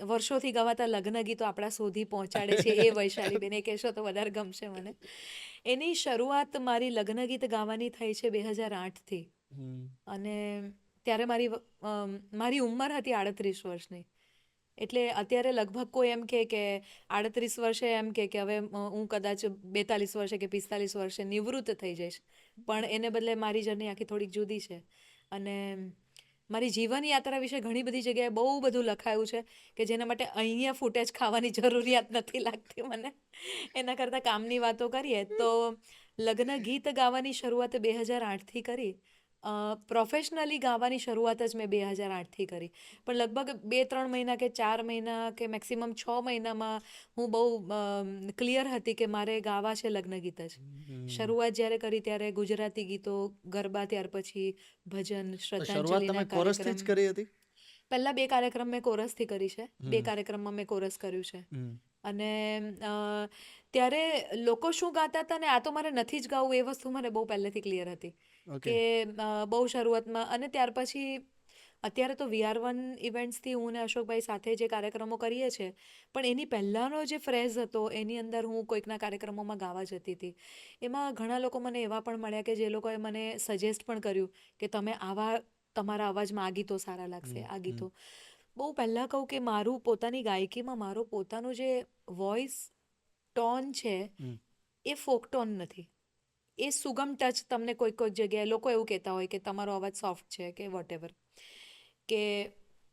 વર્ષોથી ગવાતા લગ્ન ગીતો આપણા સુધી પહોંચાડે છે એ વૈશાલીબેન, એ કહેશો તો વધારે ગમશે મને. એની શરૂઆત મારી લગ્ન ગીત ગાવાની થઈ છે 2008થી. અને ત્યારે મારી ઉંમર હતી 38 વર્ષની. એટલે અત્યારે લગભગ કોઈ એમ કે 38 વર્ષે એમ કે હવે હું કદાચ 42 વર્ષે કે 45 વર્ષે નિવૃત્ત થઈ જઈશ, પણ એને બદલે મારી જર્ની આખી થોડીક જુદી છે. અને મારી જીવન યાત્રા વિશે ઘણી બધી જગ્યાએ બહુ બધું લખાયું છે કે જેના માટે અહીંયા ફૂટેજ ખાવાની જરૂરિયાત નથી લાગતી મને. એના કરતાં કામની વાતો કરીએ તો લગ્ન ગીત ગાવાની શરૂઆત 2008થી કરી. પ્રોફેશનલી ગાવાની શરૂઆત જ મેં 2008થી કરી, પણ લગભગ 2-3 મહિના કે 4 મહિના કે મેક્સિમમ 6 મહિનામાં હું બહુ ક્લિયર હતી કે મારે ગાવા છે લગ્ન ગીત જ. શરૂઆત જ્યારે કરી ત્યારે ગુજરાતી ગીતો, ગરબા, ત્યાર પછી ભજન, શ્રદ્ધાંજલિના કાર્યક્રમ. પહેલા 2 કાર્યક્રમ મેં કોરસથી કરી છે, 2 કાર્યક્રમમાં મેં કોરસ કર્યું છે. અને ત્યારે લોકો શું ગાતા હતા ને આ તો મારે નથી જ ગાવું એ વસ્તુ મને બહુ પહેલેથી ક્લિયર હતી કે બહુ શરૂઆતમાં. અને ત્યાર પછી અત્યારે તો VR1 ઇવેન્ટ્સથી હું ને અશોકભાઈ સાથે જે કાર્યક્રમો કરીએ છીએ, પણ એની પહેલાંનો જે ફ્રેઝ હતો એની અંદર હું કોઈકના કાર્યક્રમોમાં ગાવા જતી હતી. એમાં ઘણા લોકો મને એવા પણ મળ્યા કે જે લોકોએ મને સજેસ્ટ પણ કર્યું કે તમે આવા તમારા અવાજમાં આ ગીતો સારા લાગશે, આ ગીતો. બહુ પહેલાં કહું કે મારું પોતાની ગાયકીમાં મારો પોતાનો જે વોઇસ ટોન છે એ ફોક ટોન નથી. એ સુગમ ટચ તમને કોઈક જગ્યાએ લોકો એવું કહેતા હોય કે તમારો અવાજ સોફ્ટ છે કે વોટેવર, કે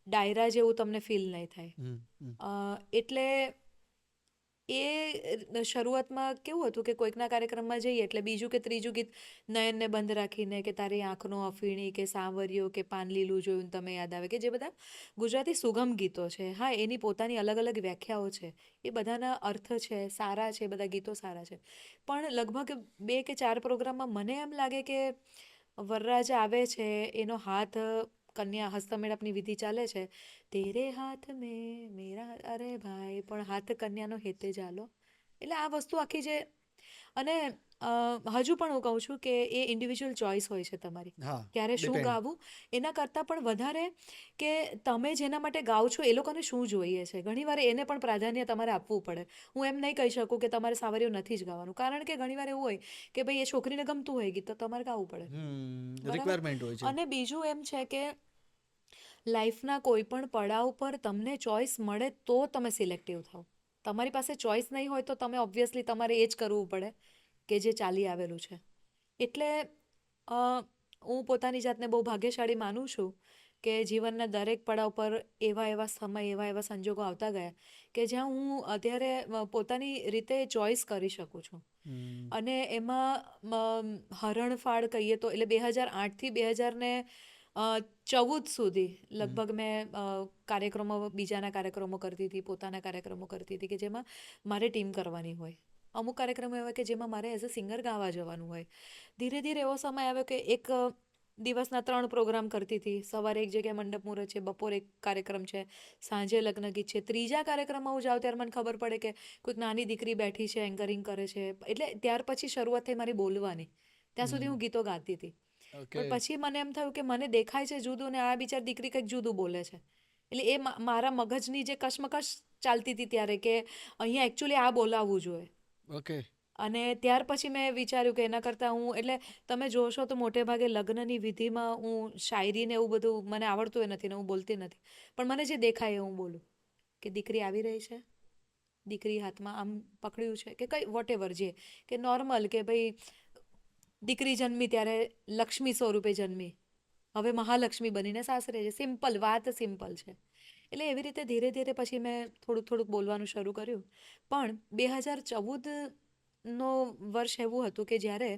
ડાયરા જેવું તમને ફીલ નહીં થાય. એટલે એ શરૂઆતમાં કેવું હતું કે કોઈકના કાર્યક્રમમાં જઈએ એટલે બીજું કે ત્રીજું ગીત નયનને બંધ રાખીને, કે તારી આંખનો અફીણી, કે સાંવરિયો, કે પાન લીલું જોયું તમે યાદ આવે, કે જે બધા ગુજરાતી સુગમ ગીતો છે. હા, એની પોતાની અલગ અલગ વ્યાખ્યાઓ છે, એ બધાના અર્થ છે, સારા છે, બધા ગીતો સારા છે. પણ લગભગ 2 કે 4 પ્રોગ્રામમાં મને એમ લાગે કે વરરાજા આવે છે, એનો હાથ કન્યા હસ્તમેળાપની વિધિ ચાલે છે, તેરે હાથ મેં મેરા, અરે ભાઈ પણ હાથ કન્યાનો હેતે ચાલો. એટલે આ વસ્તુ આખી જે, અને હજુ પણ હું કહું છું કે એ ઇન્ડિવિજ્યુઅલ ચોઇસ હોય છે તમારી, ક્યારે શું ગાવું. એના કરતાં પણ વધારે કે તમે જેના માટે ગાઓ છો એ લોકોને શું જોઈએ છે, ઘણીવાર એને પણ પ્રાધાન્ય તમારે આપવું પડે. હું એમ નહીં કહી શકું કે તમારે સાવરિયો નથી જ ગાવાનું, કારણ કે ઘણીવાર એવું હોય કે ભાઈ એ છોકરીને ગમતું હોય ગીત તો તમારે ગાવું પડે. રિક્વાયરમેન્ટ હોય છે. અને બીજું એમ છે કે લાઈફના કોઈ પણ પડાવ પર તમને ચોઇસ મળે તો તમે સિલેક્ટિવ થાઓ. તમારી પાસે ચોઇસ નહીં હોય તો તમે ઓબ્વિયસલી તમારે એ જ કરવું પડે કે જે ચાલી આવેલું છે. એટલે હું પોતાની જાતને બહુ ભાગ્યશાળી માનું છું કે જીવનના દરેક પડાવ પર એવા સમય, એવા સંજોગો આવતા ગયા કે જ્યાં હું અત્યારે પોતાની રીતે ચોઇસ કરી શકું છું. અને એમાં હરણફાળ કહીએ તો, એટલે 2008થી 2014 સુધી લગભગ મેં બીજાના કાર્યક્રમો કરતી હતી, પોતાના કાર્યક્રમો કરતી હતી, કે જેમાં મારે ટીમ કરવાની હોય. અમુક કાર્યક્રમો એવા કે જેમાં મારે એઝ અ સિંગર ગાવા જવાનું હોય. ધીરે ધીરે એવો સમય આવ્યો કે એક દિવસના 3 પ્રોગ્રામ કરતી હતી. સવારે એક જગ્યાએ મંડપ મુહૂર્ત છે, બપોરે એક કાર્યક્રમ છે, સાંજે લગ્ન ગીત છે. ત્રીજા કાર્યક્રમમાં હું જાઉં ત્યારે મને ખબર પડે કે કોઈક નાની દીકરી બેઠી છે, એન્કરિંગ કરે છે. એટલે ત્યાર પછી શરૂઆત થઈ મારી બોલવાની. ત્યાં સુધી હું ગીતો ગાતી હતી. પણ પછી મને એમ થયું કે મને દેખાય છે જુદું ને આ બિચારી દીકરી કંઈક જુદું બોલે છે. એટલે એ મારા મગજની જે કશમકશ ચાલતી હતી ત્યારે કે અહીંયા એકચ્યુઅલી આ બોલાવવું જોઈએ. ઓકે. અને ત્યાર પછી મેં વિચાર્યું કે એના કરતાં હું, એટલે તમે જોશો તો મોટે ભાગે લગ્નની વિધિમાં હું શાયરીને એવું બધું મને આવડતું એ નથી ને હું બોલતી નથી, પણ મને જે દેખાય એ હું બોલું. કે દીકરી આવી રહી છે, દીકરી હાથમાં આમ પકડ્યું છે, કે કંઈ વોટેવર, જે કે નોર્મલ કે ભાઈ દીકરી જન્મી ત્યારે લક્ષ્મી સ્વરૂપે જન્મી, હવે મહાલક્ષ્મી બનીને સાસરે છે. સિમ્પલ વાત, સિમ્પલ છે. એટલે એવી રીતે ધીરે ધીરે પછી મેં થોડુંક બોલવાનું શરૂ કર્યું. પણ 2014નો વર્ષ એવું હતું કે જ્યારે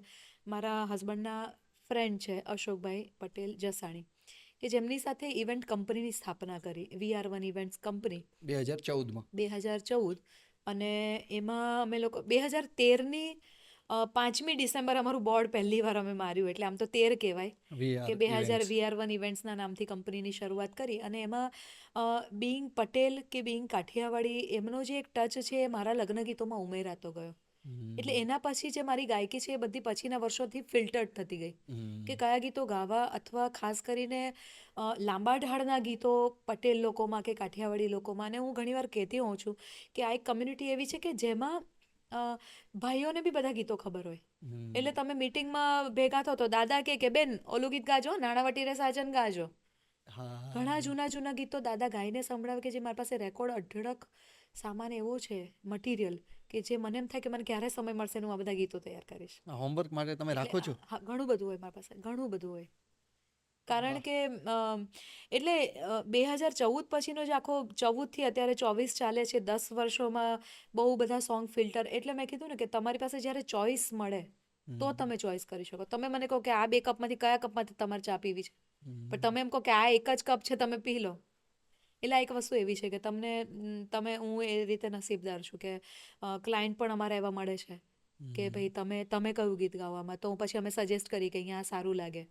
મારા હસબન્ડના ફ્રેન્ડ છે અશોકભાઈ પટેલ જસાણી, કે જેમની સાથે ઇવેન્ટ કંપનીની સ્થાપના કરી, VR1 ઇવેન્ટ્સ કંપની 2014. અને એમાં અમે લોકો 2013ની 5મી ડિસેમ્બર અમારું બોર્ડ પહેલી વાર અમે માર્યું, એટલે આમ તો 13 કહેવાય કે 2000 VR1 ઇવેન્ટ્સના નામથી કંપનીની શરૂઆત કરી. અને એમાં બિંગ પટેલ કે બિંગ કાઠિયાવાડી, એમનો જે એક ટચ છે એ મારા લગ્ન ગીતોમાં ઉમેરાતો ગયો. એટલે એના પછી જે મારી ગાયકી છે એ બધી પછીના વર્ષોથી ફિલ્ટર્ડ થતી ગઈ કે કયા ગીતો ગાવા, અથવા ખાસ કરીને લાંબા ઢાળના ગીતો પટેલ લોકોમાં કે કાઠિયાવાડી લોકોમાં. અને હું ઘણીવાર કહેતી હોઉં છું કે આ એક કમ્યુનિટી એવી છે કે જેમાં ભાઈઓને બી બધા ગીતો ખબર હોય. એટલે તમે મીટિંગમાં ભેગા થો તો દાદા કે બેન ઓલું ગીત ગાજો, નાણાવટી રે સાજન ગાજો. ઘણા જૂના ગીતો દાદા ગાઈને સંભળાવે કે જે મારી પાસે રેકોર્ડ અઢળક સામાન એવો છે, મટીરિયલ, કે જે મને એમ થાય કે મને ક્યારે સમય મળશે હું આ બધા ગીતો તૈયાર કરીશ. હોમવર્ક માટે તમે રાખો છો? હા, ઘણું બધું હોય મારી પાસે, ઘણું બધું હોય. કારણ કે એટલે 2014 પછીનો જે આખો 14થી અત્યારે 24 ચાલે છે, 10 વર્ષોમાં બહુ બધા સોંગ ફિલ્ટર. એટલે મેં કીધું ને કે તમારી પાસે જ્યારે ચોઇસ મળે તો તમે ચોઇસ કરી શકો. તમે મને કહો કે આ 2 કપમાંથી કયા કપમાંથી તમારે ચા પીવી છે, પણ તમે એમ કહો કે આ એક જ કપ છે તમે પી લો. એટલે આ એક વસ્તુ એવી છે કે હું એ રીતે નસીબદાર છું કે ક્લાયન્ટ પણ અમારા એવા મળે છે કે ભાઈ તમે કયું ગીત ગાવામાં, તો પછી અમે સજેસ્ટ કરી કે અહીંયા સારું લાગે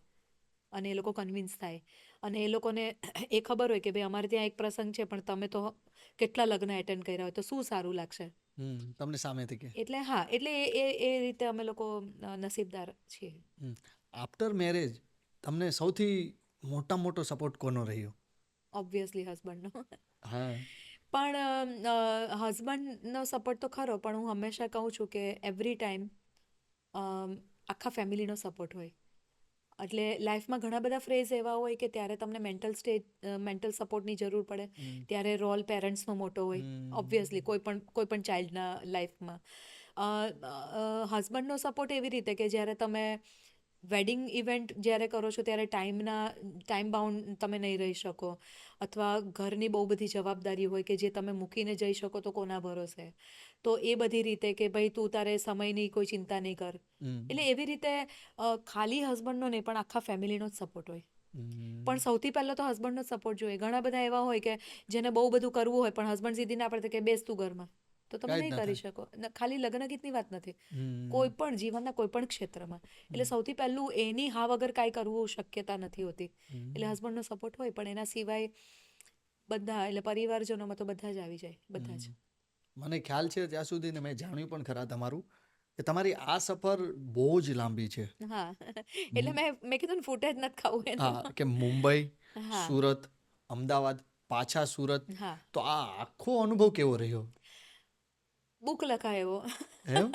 અને એ લોકો કન્વિન્સ થાય. અને એ લોકોને એ ખબર હોય કે ભાઈ અમારે ત્યાં એક પ્રસંગ છે પણ તમે તો કેટલા લગ્ન એટેન્ડ કર્યા હોય, તો શું સારું લાગશે તમને સામેથી કે. એટલે હા, એટલે એ રીતે અમે લોકો નસીબદાર છીએ. આફ્ટર મેરેજ તમને સૌથી મોટો સપોર્ટ કોનો રહ્યો? ઓબ્વિયસલી હસબન્ડનો. હા. પણ હસબન્ડનો સપોર્ટ તો ખરો, પણ હું હંમેશા કહું છું કે એવરી ટાઈમ આખા ફેમિલીનો સપોર્ટ હોય. એટલે લાઈફમાં ઘણા બધા ફ્રેઝ એવા હોય કે ત્યારે તમને મેન્ટલ સપોર્ટની જરૂર પડે, ત્યારે રોલ પેરેન્ટ્સનો મોટો હોય ઓબ્વિયસલી કોઈ પણ ચાઇલ્ડના લાઈફમાં. હસબન્ડનો સપોર્ટ એવી રીતે કે જ્યારે તમે વેડિંગ ઇવેન્ટ જ્યારે કરો છો ત્યારે ટાઈમ બાઉન્ડ તમે નહીં રહી શકો, અથવા ઘરની બહુ બધી જવાબદારી હોય કે જે તમે મૂકીને જઈ શકો તો કોના ભરોસે, તો એ બધી રીતે કે ભાઈ તું તારે સમયની કોઈ ચિંતા નહીં કર. એટલે એવી રીતે ખાલી હસબન્ડનો નહીં પણ આખા ફેમિલીનો જ સપોર્ટ હોય. પણ સૌથી પહેલો તો હસબન્ડનો જ સપોર્ટ જોઈએ. ઘણા બધા એવા હોય કે જેને બહુ બધું કરવું હોય પણ હસબન્ડ સીધી ના પડે કે બેસ તું ઘરમાં, તો તમે નહીં કરી શકો. ખાલી લગ્ન ગીતની વાત નથી, કોઈ પણ જીવનના કોઈ પણ ક્ષેત્રમાં. એટલે સૌથી પહેલું એની હા વગર કાંઈ કરવું શક્યતા નથી હોતી. એટલે હસબન્ડનો સપોર્ટ હોય, પણ એના સિવાય બધા એટલે પરિવારજનોમાં તો બધા જ આવી જાય, બધા જ. મને ખ્યાલ છે ત્યાં સુધી ને મેં જાણ્યું પણ ખરા તમારું કે તમારી આ સફર બહુ જ લાંબી છે. હા એટલે મેં કીધું ને ફૂટેજ નથી ખાવું એનું. હા, કે મુંબઈ, હા સુરત, અમદાવાદ, પાછા સુરત, હા તો આ આખો અનુભવ કેવો રહ્યો? બુક લખાય એવો. એમ?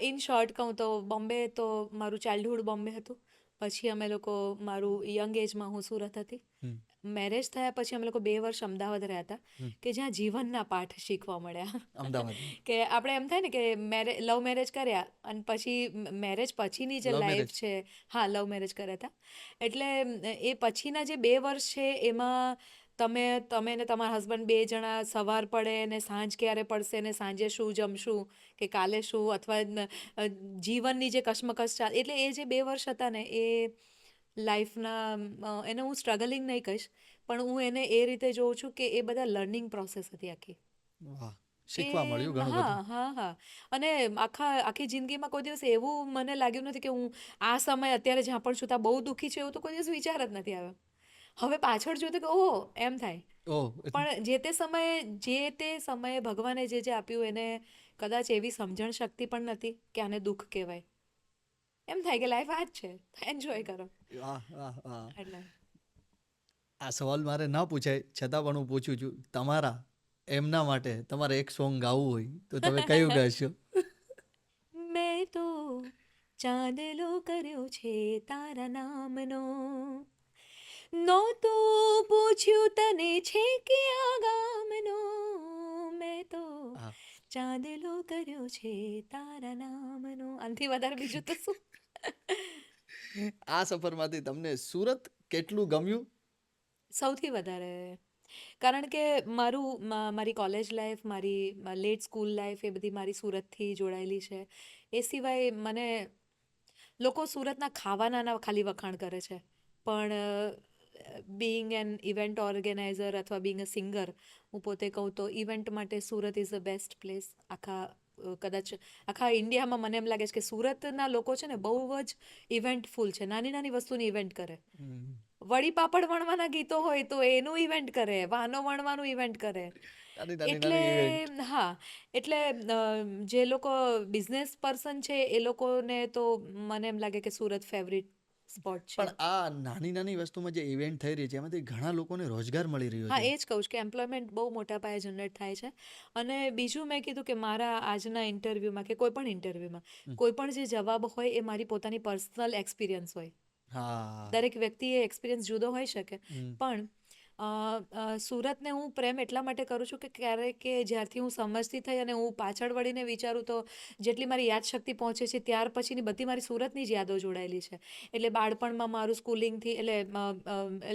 ઇન શોર્ટ કહું તો બોમ્બે તો મારું ચાઇલ્ડહુડ બોમ્બે હતું. પછી અમે લોકો મારું યંગ એજમાં હું સુરત હતી. મેરેજ થયા પછી અમે લોકો 2 વર્ષ અમદાવાદ રહ્યા હતા, કે જ્યાં જીવનના પાઠ શીખવા મળ્યા. અમદાવાદ કે આપણે એમ થાય ને કે લવ મેરેજ કર્યા અને પછી મેરેજ પછીની જે Love લાઈફ marriage. છે, હા લવ મેરેજ કર્યા હતા. એટલે એ પછીના જે 2 વર્ષ છે એમાં તમે ને તમારા હસબન્ડ 2 જણા સવાર પડે ને સાંજ ક્યારે પડશે ને સાંજે શું જમશું કે કાલે શું, અથવા જીવનની જે કશમકશ ચાલે, એટલે એ જે 2 વર્ષ હતા ને એ લાઈફના એને હું સ્ટ્રગલિંગ નહીં કહીશ, પણ હું એને એ રીતે જોઉં છું કે એ બધા લર્નિંગ પ્રોસેસ હતી આખી. વાહ, શીખવા મળ્યું ઘણું હા બધું. હા હા. અને આખી જિંદગીમાં કોઈ દિવસ એવું મને લાગ્યું નથી કે હું આ સમય અત્યારે જ્યાં પણ છું ત્યાં બહુ દુઃખી છું, એવું તો કોઈ દિવસ વિચાર જ નથી આવ્યો. હવે પાછળ જોયું તો કે ઓહો એમ થાય. ઓહ, પણ જે તે સમયે ભગવાને જે આપ્યું એને કદાચ એવી સમજણ શક્તિ પણ નથી કે આને દુઃખ કહેવાય. એમ થાય કે લાઈફ આ જ છે, એન્જોય કરો. વાહ વાહ વાહ. એટલે આ સવાલ મારે ન પૂછાય છતાં પણ હું પૂછું છું. તમારા એમના માટે તમારે એક સોંગ ગાવું હોય તો તમે કયું ગાશો? મેં તો ચાંદલો કર્યો છે તારા નામનો, નહોતું પૂછ્યું તને છે કે આ ગામનો, મેં તો હા. ચાંદલો કર્યો છે તારા નામનો. આનાથી વધારે બીજું તો શું. આ સફરમાંથી તમને સુરત કેટલું ગમ્યું? સૌથી વધારે, કારણ કે મારી કોલેજ લાઈફ, મારી લેટ સ્કૂલ લાઈફ એ બધી મારી સુરતથી જોડાયેલી છે. એ સિવાય મને લોકો સુરતના ખાવાના ખાલી વખાણ કરે છે, પણ બિંગ એન ઇવેન્ટ ઓર્ગેનાઇઝર અથવા બિંગ અ સિંગર, હું પોતે કહું તો ઇવેન્ટ માટે Surat is the best place. કદાચ આખા ઇન્ડિયામાં મને એમ લાગે છે કે સુરતના લોકો છે ને બહુ જ ઇવેન્ટફુલ છે. નાની નાની વસ્તુની ઇવેન્ટ કરે. વડી પાપડ વણવાના ગીતો હોય તો એનું ઇવેન્ટ કરે, વાનો વણવાનું ઇવેન્ટ કરે. નાની નાની એટલે નાની ઇવેન્ટ. હા, એટલે જે લોકો બિઝનેસ પર્સન છે એ લોકોને તો મને એમ લાગે કે સુરત ફેવરિટ સ્પોટ છે. પણ આ નાની નાની વસ્તુમાં જે ઇવેન્ટ થઈ રહી છે એમાંથી ઘણા લોકોને રોજગાર મળી રહ્યો હા, છે. એ જ કહું છું કે એમ્પ્લોયમેન્ટ બહુ મોટા પાયે જનરેટ થાય છે. અને બીજું મેં કીધું કે મારા આજના ઇન્ટરવ્યૂમાં કે કોઈ પણ ઇન્ટરવ્યૂમાં કોઈ પણ જે જવાબ હોય એ મારી પોતાની પર્સનલ એક્સપિરિયન્સ હોય. હા. દરેક વ્યક્તિએ એક્સપિરિયન્સ જુદો હોઈ શકે, પણ સુરતને હું પ્રેમ એટલા માટે કરું છું કે ક્યારેક કે જ્યારથી હું સમજતી થઈ અને હું પાછળ વળીને વિચારું તો જેટલી મારી યાદશક્તિ પહોંચે છે ત્યાર પછીની બધી મારી સુરતની જ યાદો જોડાયેલી છે. એટલે બાળપણમાં મારું સ્કૂલિંગથી, એટલે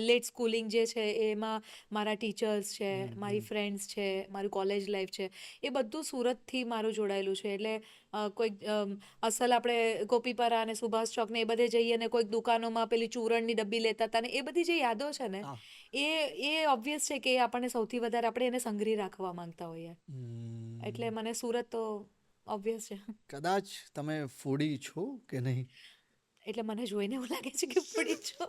લેટ સ્કૂલિંગ જે છે એમાં મારા ટીચર્સ છે, મારી ફ્રેન્ડ્સ છે, મારું કોલેજ લાઈફ છે, એ બધું સુરતથી મારું જોડાયેલું છે. એટલે કોઈક અસલ આપણે ગોપીપરા અને સુભાષ ચોક ને એ બધે જઈએ ને કોઈક દુકાનોમાં પેલી ચૂરણની ડબ્બી લેતા હતા ને એ બધી જે યાદો છે ને, એ ઓબ્વિયસ છે કે આપણને સૌથી વધારે આપણે એને સંઘરી રાખવા માંગતા હોઈએ. એટલે મને સુરત તો ઓબ્વિયસ છે. કદાચ તમે ફૂડી છો કે નહીં? એટલે મને જોઈને એવું લાગે છે કે ફૂડી છો.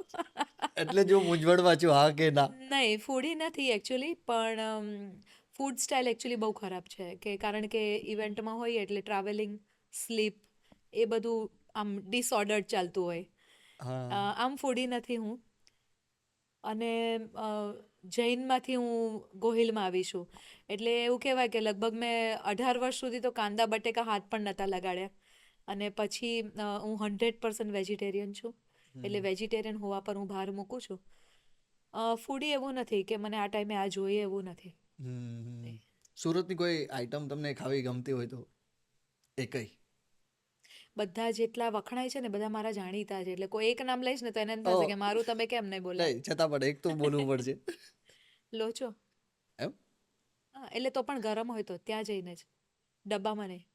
એટલે જો મૂંઝવણમાં છો હા કે ના. નહીં, ફૂડી નથી એકચ્યુઅલી, પણ ફૂડ સ્ટાઇલ એકચ્યુઅલી બહુ ખરાબ છે. કે કારણ કે ઇવેન્ટમાં હોઈએ એટલે ટ્રાવેલિંગ, સ્લીપ, એ બધું આમ ડિસઓર્ડર્ડ ચાલતું હોય. હા. આમ ફૂડી નથી હું. અને જૈનમાંથી હું ગોહિલમાં આવી છું. એટલે એવું કહેવાય કે લગભગ મેં 18 વર્ષ સુધી તો કાંદા બટેકા હાથ પણ નહોતા લગાડ્યા. અને પછી હું 100% વેજીટેરિયન છું. એટલે વેજીટેરિયન હોવા પર હું ભાર મૂકું છું. ફૂડી એવું નથી કે મને આ ટાઈમે આ જોઈએ એવું નથી. સુરતની કોઈ આઈટમ તમને ખાવી ગમતી હોય તો એ કઈ? બધા જેટલા વખણાય છે ને બધા મારા જાણીતા છે, એટલે કોઈ એક નામ લઈશ ને તો એને એમ થશે કે મારું તમે કેમ નહીં બોલ્યા. નહીં, છતાં પણ એક તો બોલવું પડશે. લોચો. એમ? હા, એટલે તો પણ ગરમ હોય તો ત્યાં જઈને જ, ડબ્બામાં નહીં.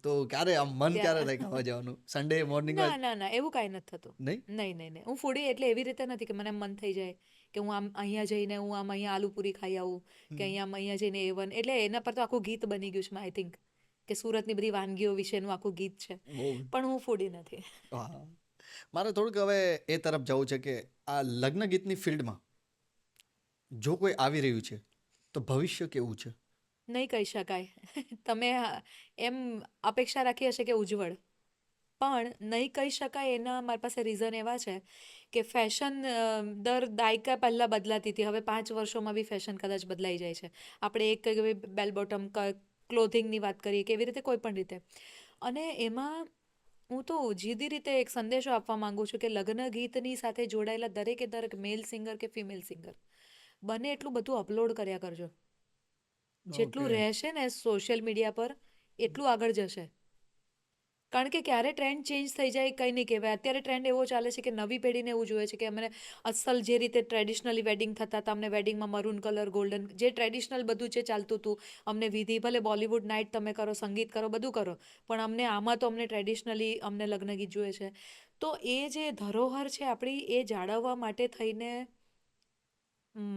તો ક્યારે આમ મન ક્યારે થાય ખાવા જવાનું? સન્ડે મોર્નિંગ ના ના ના, એવું કાંઈ નથી થતું. નહીં? નહીં નહીં નહીં, હું ફૂડી એટલે એવી રીતે નથી કે મને એમ મન થઈ જાય કે હું આમ અહીંયા જઈને હું આમ અહીંયા આલુપૂરી ખાઈ આવું કે અહીંયા જઈને A1, એટલે એના પર તો આખું ગીત બની ગયું છે આઈ થિંક, કે સુરતની બધી વાનગીઓ વિશેનું આખું ગીત છે. પણ હું ફૂડી નથી. હા, મારે થોડુંક હવે એ તરફ જવું છે કે આ લગ્ન ગીતની ફિલ્ડમાં જો કોઈ આવી રહ્યું છે તો ભવિષ્ય કેવું છે? નહીં કહી શકાય. તમે એમ અપેક્ષા રાખી હશે કે ઉજ્જવળ, પણ નહીં કહી શકાય. એના મારી પાસે રીઝન એવા છે કે ફેશન દર દાયકા પહેલાં બદલાતી હતી, હવે 5 વર્ષોમાં બી ફેશન કદાચ બદલાઈ જાય છે. આપણે એક બેલ બોટમ ક્લોથિંગની વાત કરીએ કે એવી રીતે કોઈ પણ રીતે. અને એમાં હું તો જીદી રીતે એક સંદેશો આપવા માંગુ છું કે લગ્ન ગીતની સાથે જોડાયેલા દરેક મેલ સિંગર કે ફિમેલ સિંગર બને એટલું બધું અપલોડ કર્યા કરજો. જેટલું રહેશે ને સોશિયલ મીડિયા પર એટલું આગળ જશે. કારણ કે ક્યારે ટ્રેન્ડ ચેન્જ થઈ જાય કંઈ નહીં કહેવાય. અત્યારે ટ્રેન્ડ એવો ચાલે છે કે નવી પેઢીને એવું જોઈએ છે કે અમને અસલ જે રીતે ટ્રેડિશનલી વેડિંગ થતા હતા, અમને વેડિંગમાં મરૂન કલર, ગોલ્ડન, જે ટ્રેડિશનલ બધું જે ચાલતું હતું, અમને વિધિ, ભલે બોલિવૂડ નાઇટ તમે કરો, સંગીત કરો, બધું કરો, પણ અમને આમાં તો અમને ટ્રેડિશનલી અમને લગ્ન ગીત જોઈએ છે. તો એ જે ધરોહર છે આપણી, એ જાળવવા માટે થઈને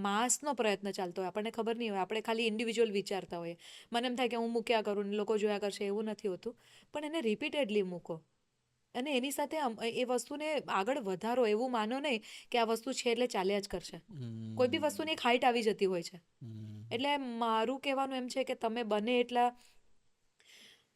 માસનો પ્રયત્ન ચાલતો હોય, આપણને ખબર નહીં હોય, આપણે ખાલી ઇન્ડિવિજ્યુઅલ વિચારતા હોઈએ. મને એમ થાય કે હું મૂક્યા કરું ને લોકો જોયા કરશે, એવું નથી હોતું. પણ એને રિપીટેડલી મૂકો અને એની સાથે એ વસ્તુને આગળ વધારો. એવું માનો નહીં કે આ વસ્તુ છે એટલે ચાલ્યા જ કરશે. કોઈ બી વસ્તુની એક હાઈટ આવી જતી હોય છે. એટલે મારું કહેવાનું એમ છે કે તમે બને એટલા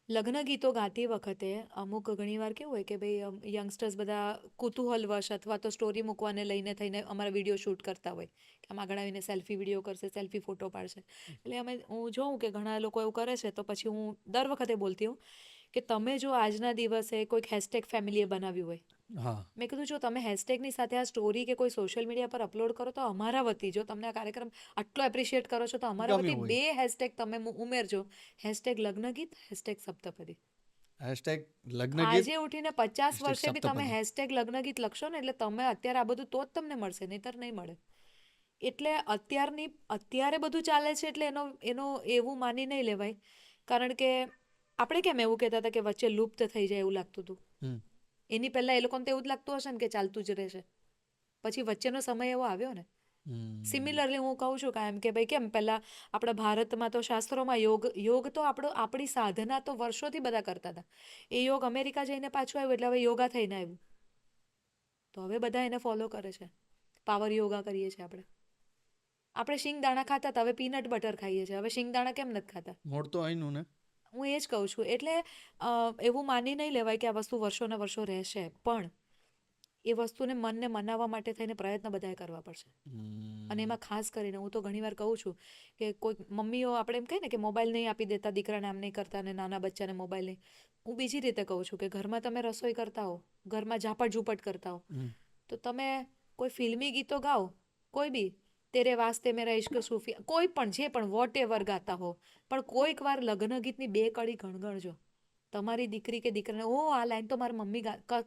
લગ્ન ગીતો ગાતી વખતે અમુક ઘણીવાર કેવું હોય કે ભાઈ યંગસ્ટર્સ બધા કુતૂહલવશ અથવા તો સ્ટોરી મૂકવાને લઈને થઈને અમારા વિડીયો શૂટ કરતા હોય કે આમ આગળ આવીને સેલ્ફી વિડીયો કરશે, સેલ્ફી ફોટો પાડશે. એટલે હું જોઉં કે ઘણા લોકો એવું કરે છે તો પછી હું દર વખતે બોલતી હોઉં કે તમે જો આજના દિવસે કોઈક હેશટેગ ફેમિલીએ બનાવ્યું હોય, મેં કીધું જો તમે હેશટેગની સાથે આ સ્ટોરી કે કોઈ સોશિયલ મીડિયા પર અપલોડ કરો તો અમારા વતી, જો તમને આ કાર્યક્રમ આટલો એપ્રિશિએટ કરો છો તો અમારા વતી 2 હેશટેગ તમે ઉમેરજો. હેશટેગ લગ્ન ગીત, હેશટેગ સપ્તપદી. હેશટેગ લગ્ન ગીત. આજે ઉઠીને 50 વર્ષે બી તમે હેશટેગ લગ્ન ગીત લખશો ને એટલે તમે અત્યારે આ બધું તો જ તમને મળશે, નહીંતર નહીં મળે. એટલે અત્યારે બધું ચાલે છે એટલે એનો એવું માની નહીં લેવાય. કારણ કે આપણે કેમ એવું કહેતા હતા કે વચ્ચે લુપ્ત થઈ જાય એવું લાગતું હતું. એની પહેલાં એ લોકોને તો એવું જ લાગતું હશે ને કે ચાલતું જ રહેશે. પછી વચ્ચેનો સમય એવો આવ્યો ને. સિમિલરલી હું કહું છું કાયમ કે ભાઈ કેમ પહેલાં આપણા ભારતમાં તો શાસ્ત્રોમાં યોગ તો આપણી સાધના તો વર્ષોથી બધા કરતા હતા. એ યોગ અમેરિકા જઈને પાછું આવ્યું એટલે હવે યોગા થઈને આવ્યું. તો હવે બધા એને ફોલો કરે છે. પાવર યોગા કરીએ છીએ આપણે શિંગદાણા ખાતા હતા, હવે પીનટ બટર ખાઈએ છીએ. હવે શિંગદાણા કેમ નથી ખાતા? મોડ તો અહીંનું ને. હું એ જ કહું છું. એટલે એવું માની નહીં લેવાય કે આ વસ્તુ વર્ષોને વર્ષો રહેશે, પણ એ વસ્તુને મનને મનાવવા માટે થઈને પ્રયત્ન બધાએ કરવા પડશે. અને એમાં ખાસ કરીને હું તો ઘણીવાર કહું છું કે કોઈ મમ્મીઓ આપણે એમ કહીએ ને કે મોબાઈલ નહીં આપી દેતા દીકરાને, આમ નહીં કરતા, અને નાના બચ્ચાને મોબાઈલ નહીં. હું બીજી રીતે કહું છું કે ઘરમાં તમે રસોઈ કરતા હો, ઘરમાં ઝાપટ ઝૂપટ કરતા હો, તો તમે કોઈ ફિલ્મી ગીતો ગાઓ, કોઈ બી તેરે વાસ્તે મેરા ઇશ્ક સૂફી, કોઈ પણ જે પણ વોટ એવર ગાતા હો, પણ કોઈક વાર લગ્ન ગીતની 2 કડી ગણગણજો. તમારી દીકરી કે દીકરાને આ લાઈન તો મારી મમ્મી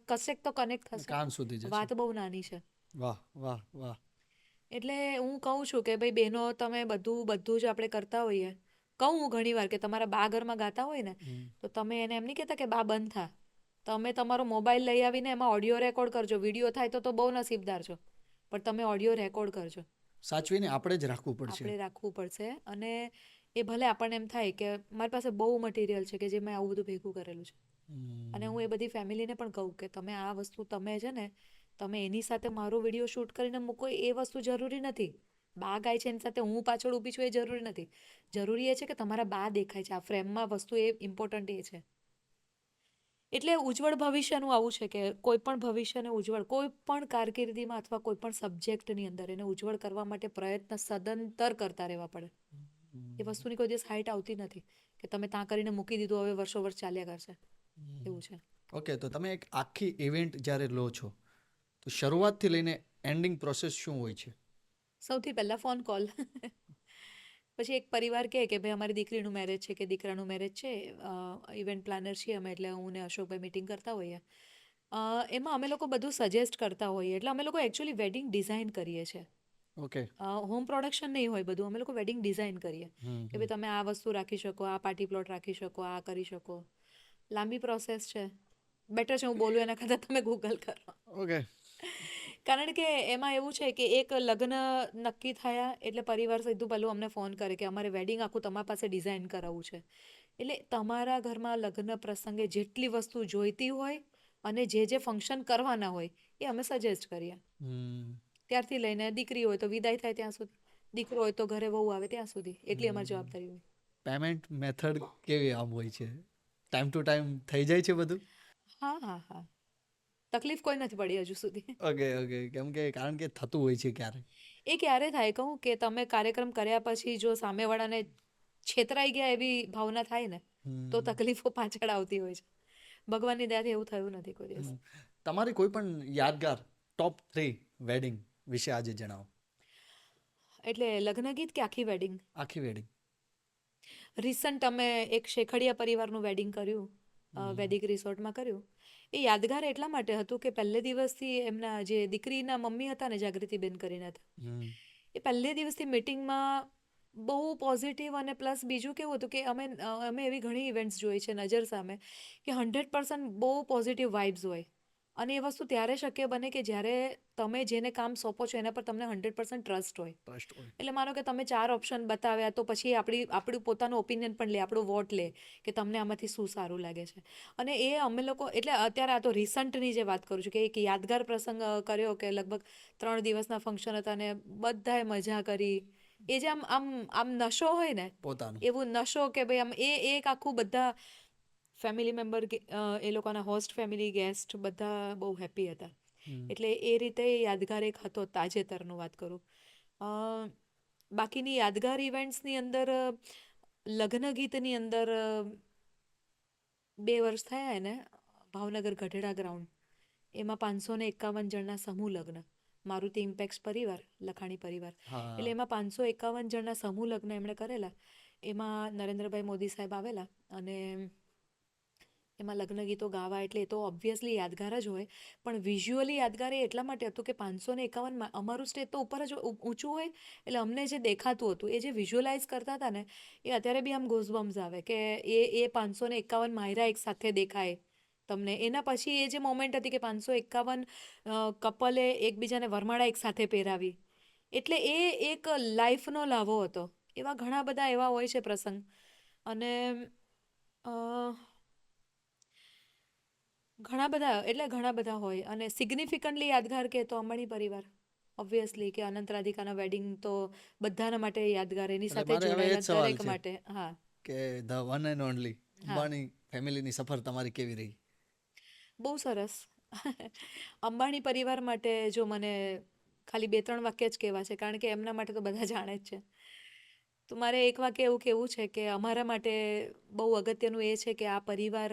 કશેક તો કનેક્ટ થશે. કાન સુધી જશે. વાત બહુ નાની છે. વાહ વાહ વાહ. એટલે હું કહું છું કે ભાઈ બહેનો તમે બધું જ આપણે કરતા હોઈએ. કહું હું ઘણીવાર કે તમારા બા ઘરમાં ગાતા હોય ને તો તમે એને એમ નહીં કહેતા કે બા બંધ થા. તમે તમારો મોબાઈલ લઈ આવીને એમાં ઓડિયો રેકોર્ડ કરજો. વિડીયો થાય તો બહુ નસીબદાર છો, પણ તમે ઓડિયો રેકોર્ડ કરજો. સાચવીને આપણે જ રાખવું પડશે. આપણે રાખવું પડશે. અને એ ભલે આપણને એમ થાય કે મારી પાસે બહુ મટીરિયલ છે કે જે મેં આવું બધું ભેગું કરેલું છે. અને હું એ બધી ફેમિલીને પણ કહું કે તમે આ વસ્તુ તમે છે ને તમે એની સાથે મારો વિડીયો શૂટ કરીને મૂકો, એ વસ્તુ જરૂરી નથી. બા ગાય છે એની સાથે હું પાછળ ઊભી છું એ જરૂરી નથી. જરૂરી એ છે કે તમારા બા દેખાય છે આ ફ્રેમમાં. વસ્તુ એ ઇમ્પોર્ટન્ટ એ છે. એટલે ઉજ્જવળ ભવિષ્યનું આવું છે કે કોઈ પણ ભવિષ્યને ઉજ્જવળ, કોઈ પણ કારકિર્દીમાં અથવા કોઈ પણ સબ્જેક્ટની અંદર એને ઉજ્જવળ કરવા માટે પ્રયત્ન સદંતર કરતા રહેવા પડે. એ વસ્તુની કોઈ દિવસ હાઈટ આવતી નથી કે તમે ત્યાં કરીને મૂકી દીધું હવે વર્ષો વર્ષ ચાલ્યા કરશે, એવું છે. ઓકે, તો તમે એક આખી ઇવેન્ટ જ્યારે લો છો તો શરૂઆતથી લઈને એન્ડિંગ પ્રોસેસ શું હોય છે? સૌથી પહેલાં ફોન કોલ. પછી એક પરિવાર કહે કે ભાઈ અમારી દીકરીનું મેરેજ છે કે દીકરાનું મેરેજ છે, ઇવેન્ટ પ્લાનર છીએ અમે, એટલે હું ને અશોકભાઈ મિટિંગ કરતા હોઈએ. એમાં અમે લોકો બધું સજેસ્ટ કરતા હોઈએ. એટલે અમે લોકો એકચ્યુઅલી વેડિંગ ડિઝાઇન કરીએ છીએ. ઓકે. હોમ પ્રોડક્શન નહીં હોય બધું, અમે લોકો વેડિંગ ડિઝાઇન કરીએ કે ભાઈ તમે આ વસ્તુ રાખી શકો, આ પાર્ટી પ્લોટ રાખી શકો, આ કરી શકો. લાંબી પ્રોસેસ છે. બેટર છે હું બોલું એના કરતાં તમે ગૂગલ કરો. ઓકે. કારણ કે એમાં એવું છે કે એક લગ્ન નક્કી થયા એટલે પરિવાર સીધું પહેલું અમને ફોન કરે કે અમારે વેડિંગ આખું તમારા પાસે ડિઝાઇન કરાવવું છે. એટલે તમારા ઘરમાં લગ્ન પ્રસંગે જેટલી વસ્તુ જોઈતી હોય અને જે ફંક્શન કરવાના હોય એ અમે સજેસ્ટ કરીએ. ત્યારથી લઈને દીકરી હોય તો વિદાય થાય ત્યાં સુધી, દીકરો હોય તો ઘરે વહુ આવે ત્યાં સુધી, એટલી અમારી જવાબદારી હોય. પેમેન્ટ મેથડ કેવી આમ હોય છે? ટાઈમ ટુ ટાઈમ થઈ જાય છે બધું? હા. તકલીફ કોઈ નથી પડી હજુ સુધી. ઓકે. કેમ કે કારણ કે થતું હોય છે ક્યારેક. એ ક્યારે થાય કહું કે તમે કાર્યક્રમ કર્યા પછી જો સામેવાળાને છેતરાઈ ગયા એવી ભાવના થાય ને તો તકલીફો પાછળ આવતી હોય છે. ભગવાનની દયાથી એવું થયું નથી કોઈ દિવસ. તમારી કોઈ પણ યાદગાર ટોપ 3 વેડિંગ વિશે આજે જણાવો. એટલે લગ્ન ગીત કે આખી વેડિંગ? આખી વેડિંગ. રિસન્ટ અમે એક શેખડિયા પરિવારનું વેડિંગ કર્યું, વેદિક રિસોર્ટમાં કર્યું. એ યાદગાર એટલા માટે હતું કે પહેલે દિવસથી એમના જે દીકરીના મમ્મી હતા ને, જાગૃતિબેન કરીને હતા, એ પહેલે દિવસથી મિટિંગમાં બહુ પોઝિટિવ, અને પ્લસ બીજું કેવું હતું કે અમે એવી ઘણી ઇવેન્ટ્સ જોઈ છે નજર સામે કે 100% બહુ પોઝિટિવ વાઇબ્સ હોય. અને એ વસ્તુ ત્યારે શક્ય બને કે જ્યારે તમે જેને કામ સોંપો છો એના પર તમને 100% ટ્રસ્ટ હોય. એટલે માનો કે તમે 4 ઓપ્શન બતાવ્યા તો પછી આપણું પોતાનું ઓપિનિયન પણ લે, આપણો વોટ લે કે તમને આમાંથી શું સારું લાગે છે. અને એ અમે લોકો, એટલે અત્યારે આ તો રિસન્ટની જે વાત કરું છું કે એક યાદગાર પ્રસંગ કર્યો કે લગભગ 3 દિવસના ફંક્શન હતા અને બધાએ મજા કરી. એ જે આમ નશો હોય ને, પોતાનું એવું નશો કે ભાઈ આમ એ એક આખું બધા ફેમિલી મેમ્બર, એ લોકોના હોસ્ટ ફેમિલી, ગેસ્ટ બધા બહુ હેપી હતા. એટલે એ રીતે યાદગાર એક હતો, તાજેતરનું વાત કરું. બાકીની યાદગાર ઇવેન્ટ્સની અંદર લગ્ન ગીતની અંદર 2 વર્ષ થયા એને ભાવનગર ગઢડા ગ્રાઉન્ડ, એમાં 551 જણના સમૂહ લગ્ન, મારુતિ ઇમ્પેક્સ પરિવાર, લખાણી પરિવાર, એટલે એમાં 551 જણના સમૂહ લગ્ન એમણે કરેલા. એમાં નરેન્દ્રભાઈ મોદી સાહેબ આવેલા અને એમાં લગ્ન ગીતો ગાવા, એટલે એ તો ઓબ્વિયસલી યાદગાર જ હોય. પણ વિઝ્યુઅલી યાદગાર એ એટલા માટે હતું કે 551, અમારું સ્ટેજ તો ઉપર જ ઊંચું હોય, એટલે અમને જે દેખાતું હતું, એ જે વિઝ્યુઅલાઇઝ કરતા હતા ને, એ અત્યારે બી આમ ગોઝબમ્સ આવે કે એ 551 માયરા એક સાથે દેખાય તમને. એના પછી એ જે મોમેન્ટ હતી કે 551 કપલે એકબીજાને વરમાળા એક સાથે પહેરાવી, એટલે એ એક લાઈફનો લાવો હતો. એવા ઘણા બધા એવા હોય છે પ્રસંગ. અને ઘણા બધા હોય. અને સિગ્નિફિકન્ટલી યાદગાર કે તો અંબાણી પરિવાર, ઓબ્વિયસલી, કે અનંત રાધિકાના વેડિંગ તો બધાના માટે યાદગાર, એની સાથે જોડાયેલા દરેક માટે. હા, કે the one and only Ambani ફેમિલીની સફર તમારી કેવી રહી? બહુ સરસ. અંબાણી પરિવાર માટે જો મને ખાલી 2-3 વાક્ય જ કહેવા છે, કારણ કે એમના માટે તો બધા જાણે જ છે. તો મારે એક વાક્ય એવું કહેવું છે કે અમારા માટે બહુ અગત્યનું એ છે કે આ પરિવાર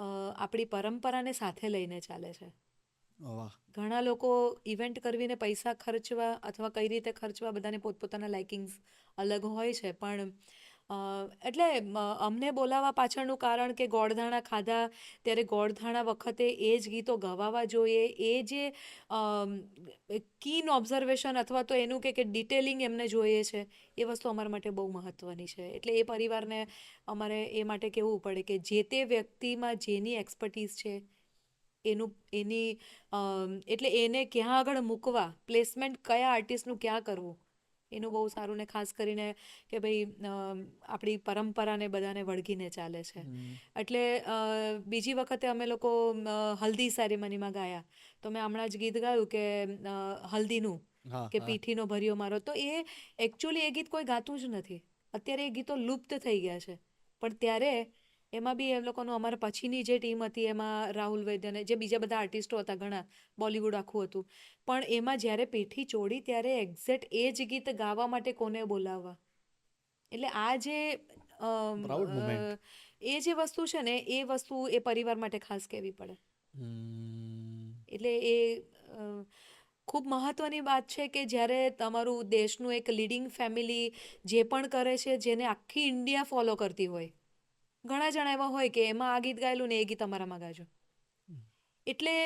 આપણી પરંપરાને સાથે લઈને ચાલે છે. ઘણા લોકો ઇવેન્ટ કરવીને પૈસા ખર્ચવા અથવા કઈ રીતે ખર્ચવા, બધાને પોતપોતાના લાઇકિંગ્સ અલગ હોય છે. પણ એટલે અમને બોલાવવા પાછળનું કારણ કે ગોળધાણા ખાધા ત્યારે ગોળધાણા વખતે એ જ ગીતો ગવાવા જોઈએ, એ જે કીન ઓબ્ઝર્વેશન અથવા તો એનું કે ડિટેલિંગ એમને જોઈએ છે, એ વસ્તુ અમારા માટે બહુ મહત્ત્વની છે. એટલે એ પરિવારને અમારે એ માટે કહેવું પડે કે જે તે વ્યક્તિમાં જેની એક્સપર્ટીઝ છે એની એટલે એને ક્યાં આગળ મૂકવા, પ્લેસમેન્ટ કયા આર્ટિસ્ટનું ક્યાં કરવું, એનું બહુ સારું. ને ખાસ કરીને કે ભાઈ આપણી પરંપરાને બધાને વળગીને ચાલે છે. એટલે બીજી વખતે અમે લોકો હલ્દી સેરેમનીમાં ગાયા, તો મેં હમણાં જ ગીત ગાયું કે હલ્દીનું, કે પીઠીનો ભર્યો મારો. તો એ એકચ્યુઅલી એ ગીત કોઈ ગાતું જ નથી અત્યારે, એ ગીતો લુપ્ત થઈ ગયા છે. પણ ત્યારે એમાં બી એ લોકોનું, અમારા પછીની જે ટીમ હતી એમાં રાહુલ વૈદ્યને જે બીજા બધા આર્ટિસ્ટો હતા, ઘણા બોલિવૂડ આખું હતું, પણ એમાં જ્યારે પેઠી ચોડી ત્યારે એક્ઝેક્ટ એ જ ગીત ગાવા માટે કોને બોલાવવા. એટલે આ જે એ જે વસ્તુ છે ને, એ વસ્તુ એ પરિવાર માટે ખાસ કહેવી પડે. એટલે એ ખૂબ મહત્ત્વની વાત છે કે જ્યારે તમારું દેશનું એક લીડિંગ ફેમિલી જે પણ કરે છે, જેને આખી ઇન્ડિયા ફોલો કરતી હોય, ઘણા જણા એવા હોય કે એમાં આ ગીત ગાયેલું ને એ ગીત અમારામાં ગાજો. એટલે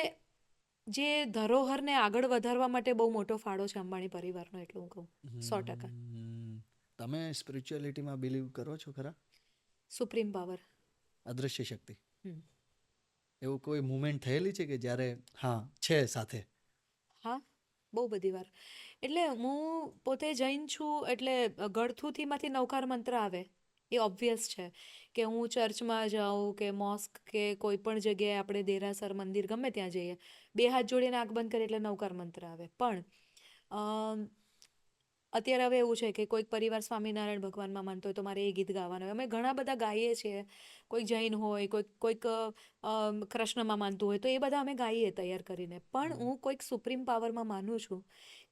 જે ધરોહરને આગળ વધારવા માટે બહુ મોટો ફાળો છે અંબાણી પરિવારનો, એટલું હું કહું 100%. તમે સ્પિરિચ્યુઅલિટીમાં બિલીવ કરો છો ખરા? Supreme power. અદૃશ્ય શક્તિ, એવું કોઈ મુમેન્ટ થયેલી છે કે જ્યારે હા છે સાથે? હા, બહુ બધી વાર. એટલે હું પોતે જૈન છું, એટલે ગળથુથીમાંથી નવકાર મંત્ર આવે એ ઓબ્વિયસ છે કે હું ચર્ચમાં જાઉં કે મોસ્ક કે કોઈ પણ જગ્યાએ આપણે દેરાસર મંદિર ગમે ત્યાં જઈએ, 2 હાથ જોડીને આંખ બંધ કરીએ એટલે નવકાર મંત્ર આવે. પણ અત્યારે હવે એવું છે કે કોઈક પરિવાર સ્વામિનારાયણ ભગવાનમાં માનતો હોય તો મારે એ ગીત ગાવાના હોય. અમે ઘણા બધા ગાઈએ છીએ. કોઈક જૈન હોય, કોઈક કૃષ્ણમાં માનતું હોય, તો એ બધા અમે ગાઈએ તૈયાર કરીને. પણ હું કોઈક સુપ્રીમ પાવરમાં માનું છું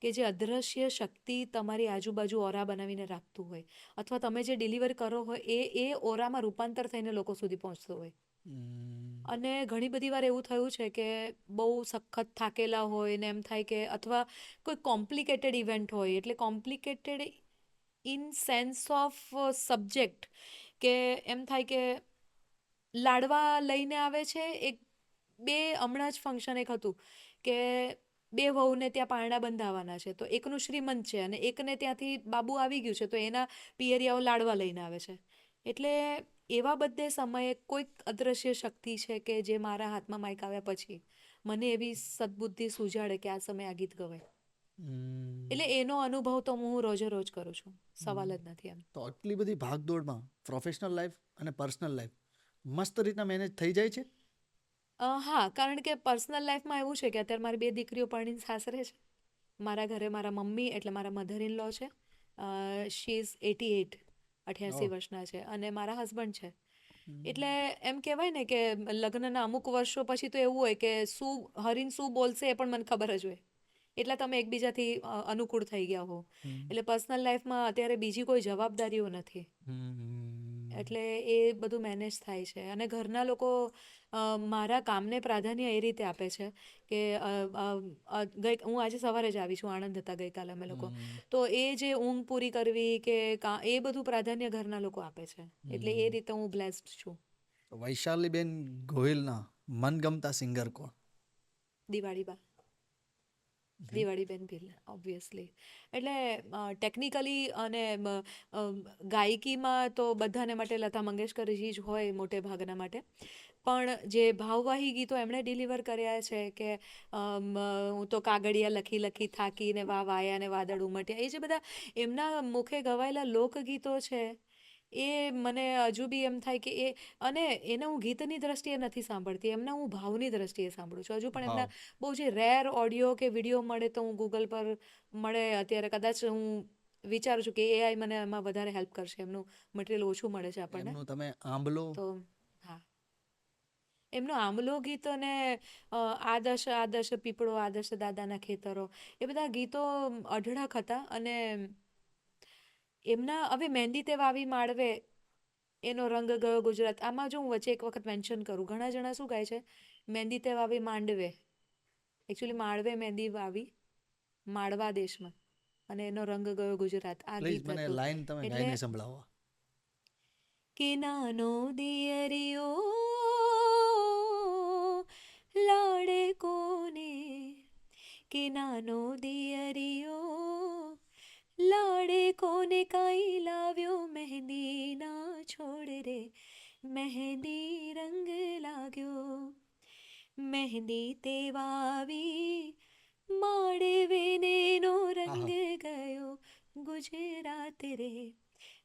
કે જે અદૃશ્ય શક્તિ તમારી આજુબાજુ ઓરા બનાવીને રાખતું હોય, અથવા તમે જે ડિલિવર કરો હોય એ ઓરામાં રૂપાંતર થઈને લોકો સુધી પહોંચતું હોય. અને ઘણી બધી વાર એવું થયું છે કે બહુ સખત થાકેલા હોય ને એમ થાય કે, અથવા કોઈ કોમ્પ્લિકેટેડ ઇવેન્ટ હોય, એટલે complicated in sense of subject, કે એમ થાય કે લાડવા લઈને આવે છે હમણાં જ ફંક્શન એક હતું કે 2 વહુને ત્યાં પારણા બંધાવવાના છે, તો એકનું શ્રીમંત છે અને એકને ત્યાંથી બાબુ આવી ગયું છે, તો એના પિયરિયાઓ લાડવા લઈને આવે છે. એટલે એવા બધે સમયે કોઈક અદૃશ્ય શક્તિ છે કે જે મારા હાથમાં માઇક આવ્યા પછી મને એવી સદબુદ્ધિ સૂજાડે કે આ સમયે આ ગીત ગવાય. એટલે એનો અનુભવ તો હું રોજે રોજ કરું છું, સવાલ જ નથી એમ. તો આટલી બધી ભાગદોડમાં પ્રોફેશનલ લાઈફ અને પર્સનલ લાઈફ મસ્ત રીતના મેનેજ થઈ જાય છે? હા, કારણ કે પર્સનલ લાઈફમાં એવું છે કે અત્યારે મારી 2 દીકરીઓ પરણીને સાસરે છે. મારા ઘરે મારા મમ્મી એટલે મારા મધર ઇન લો છે, શી ઇઝ 88 વર્ષના છે, અને મારા હસબન્ડ છે. એટલે એમ કહેવાય ને કે લગ્નના અમુક વર્ષો પછી તો એવું હોય કે હરીન શું બોલશે એ પણ મને ખબર જ હોય, એટલે તમે એકબીજાથી અનુકૂળ થઈ ગયા હો. એટલે પર્સનલ લાઈફમાં અત્યારે બીજી કોઈ જવાબદારીઓ નથી, એટલે એ બધું મેનેજ થાય છે. અને ઘરના લોકો મારા કામને પ્રાધાન્ય એ રીતે આપે છે કે હું આજે સવારે જ આવી છું, આણંદ હતા ગઈકાલે અમે લોકો, તો એ જે ઊંઘ પૂરી કરવી કે એ બધું પ્રાધાન્ય ઘરના લોકો આપે છે. એટલે એ રીતે હું બ્લેસ્ડ છું. વૈશાલીબેન ગોહિલના મનગમતા સિંગર કોણ? દિવાળીબા, દિવાળીબેન ભીલ, ઓબ્વિયસલી. એટલે ટેકનિકલી અને ગાયકીમાં તો બધાને માટે લતા મંગેશકરજી જ હોય મોટે ભાગના માટે, પણ જે ભાવવાહી ગીતો એમણે ડિલિવર કર્યા છે કે હું તો કાગળિયા લખી લખી થાકીને વાયા ને વાદળ ઉમટ્યા, એ જે બધા એમના મુખે ગવાયેલા લોકગીતો છે, એ મને હજુ બી એમ થાય કે અને એને હું ગીતની દ્રષ્ટિએ નથી સાંભળતી, એમના હું ભાવની દ્રષ્ટિએ સાંભળું છું. હજુ પણ એમના બહુ જે રેર ઓડિયો કે વિડીયો મળે તો હું ગૂગલ પર મળે અત્યારે કદાચ હું વિચારું છું કે AI મને એમાં વધારે હેલ્પ કરશે, એમનું મટીરિયલ ઓછું મળે છે આપણને. એમનું તમે આંબલો? તો હા, એમનું આંબલો ગીત અને આદર્શ આદર્શ પીપળો, આદર્શ દાદાના ખેતરો, એ બધા ગીતો અઢળક હતા. અને એમના હવે મહેંદી તે વાવી માળવે, એનો રંગ ગયો ગુજરાત, આમાં જો હું વચ્ચે એક વખત મેન્શન કરું, ઘણા જણા શું કહે છે મહેંદી તે વાવી માંડવે, એકચ્યુઅલી માળવે મહેંદી વાવી માળવા દેશમાં, અને એનો રંગ ગયો ગુજરાત, આ પ્લીઝ ગીત મને હતું. લાઈન તમે એટલે ગાઈને સંભળાવો. કે નાનો દિયરિયો લાડે કોને, કે નાનો દિયરિયો લાડે કોને કાઈ લાવ્યો મહેંદી ના છોડ રે, મહેંદી રંગ લાગ્યો, મહેંદી તે વાવી માળવે ને નો રંગ ગયો ગુજરાત રે.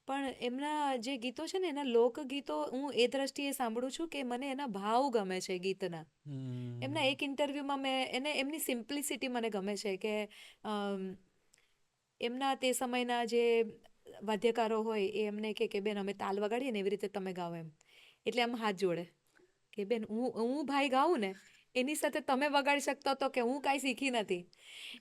પણ એમના જે ગીતો છે ને, એના લોકગીતો હું એ દ્રષ્ટિએ સાંભળું છું કે મને એના ભાવ ગમે છે ગીતના. એમના એક ઇન્ટરવ્યૂમાં એમની સિમ્પ્લિસિટી મને ગમે છે કે એમના તે સમયના જે વાદ્યકારો હોય એ એમને કે બેન અમે તાલ વગાડીએ ને એવી રીતે તમે ગાઓ એમ, એટલે આમ હાથ જોડે કે બેન હું ભાઈ ગાઉં ને એની સાથે તમે વગાડી શકતો તો કે હું કાંઈ શીખી નથી.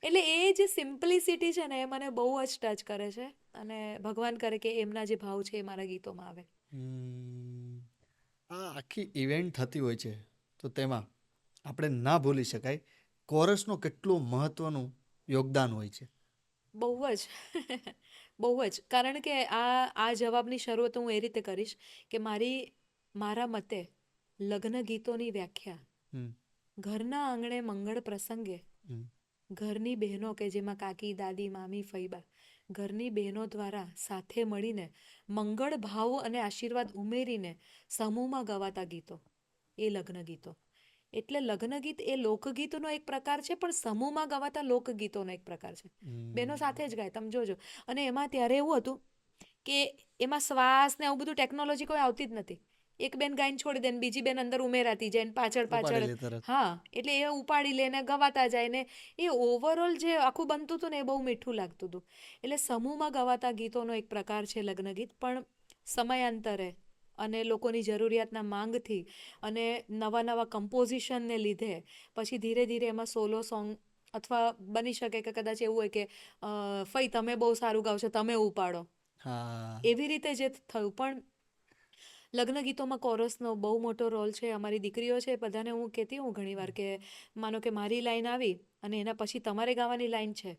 એટલે એ જે સિમ્પ્લિસિટી છે ને એ મને બહુ જ ટચ કરે છે, અને ભગવાન કરે કે એમના જે ભાવ છે એ મારા ગીતોમાં આવે. આ આખી ઇવેન્ટ થતી હોય છે તો તેમાં આપણે ના ભૂલી શકાય કોરસનું કેટલું મહત્વનું યોગદાન હોય છે? બહુ જ બહુ જ, કારણ કે આ જવાબની શરૂઆત હું એ રીતે કરીશ કે મારા મતે લગ્ન ગીતોની વ્યાખ્યા હમ, ઘરના આંગણે મંગળ પ્રસંગે હમ, ઘરની બહેનો કે જેમાં કાકી, દાદી, મામી, ફઈબા, ઘરની બહેનો દ્વારા સાથે મળીને મંગળ ભાવ અને આશીર્વાદ ઉમેરીને સમૂહમાં ગવાતા ગીતો એ લગ્ન ગીતો. એટલે લગ્ન ગીત એ લોકગીતનો એક પ્રકાર છે, પણ સમૂહમાં ગવાતા લોકગીતોનો એક પ્રકાર છે. બહેનો સાથે જ ગાય, તમે જોજો. અને એમાં ત્યારે એવું હતું કે એમાં શ્વાસ ને આવું બધું ટેકનોલોજી કોઈ આવતી જ નથી. એક બેન ગાઈને છોડી દે ને બીજી બેન અંદર ઉમેરાતી જાય ને પાછળ ઉપાડી લે તરત. હા, એટલે એ ઉપાડી લે ને ગવાતા જાય ને એ ઓવરઓલ જે આખું બનતું હતું ને એ બહુ મીઠું લાગતું હતું. એટલે સમૂહમાં ગવાતા ગીતોનો એક પ્રકાર છે લગ્ન ગીત, પણ સમયાંતરે અને લોકોની જરૂરિયાતના માંગથી અને નવા નવા કમ્પોઝિશનને લીધે પછી ધીરે ધીરે એમાં સોલો સોંગ અથવા બની શકે કે કદાચ એવું હોય કે ફઈ તમે બહુ સારું ગાવ છો, તમે ઉપાડો, હા. એવી રીતે જે થયું. પણ લગ્ન ગીતોમાં કોરસનો બહુ મોટો રોલ છે. અમારી દીકરીઓ છે બધાને હું કહેતી હું ઘણીવાર કે માનો કે મારી લાઈન આવી અને એના પછી તમારે ગાવાની લાઈન છે,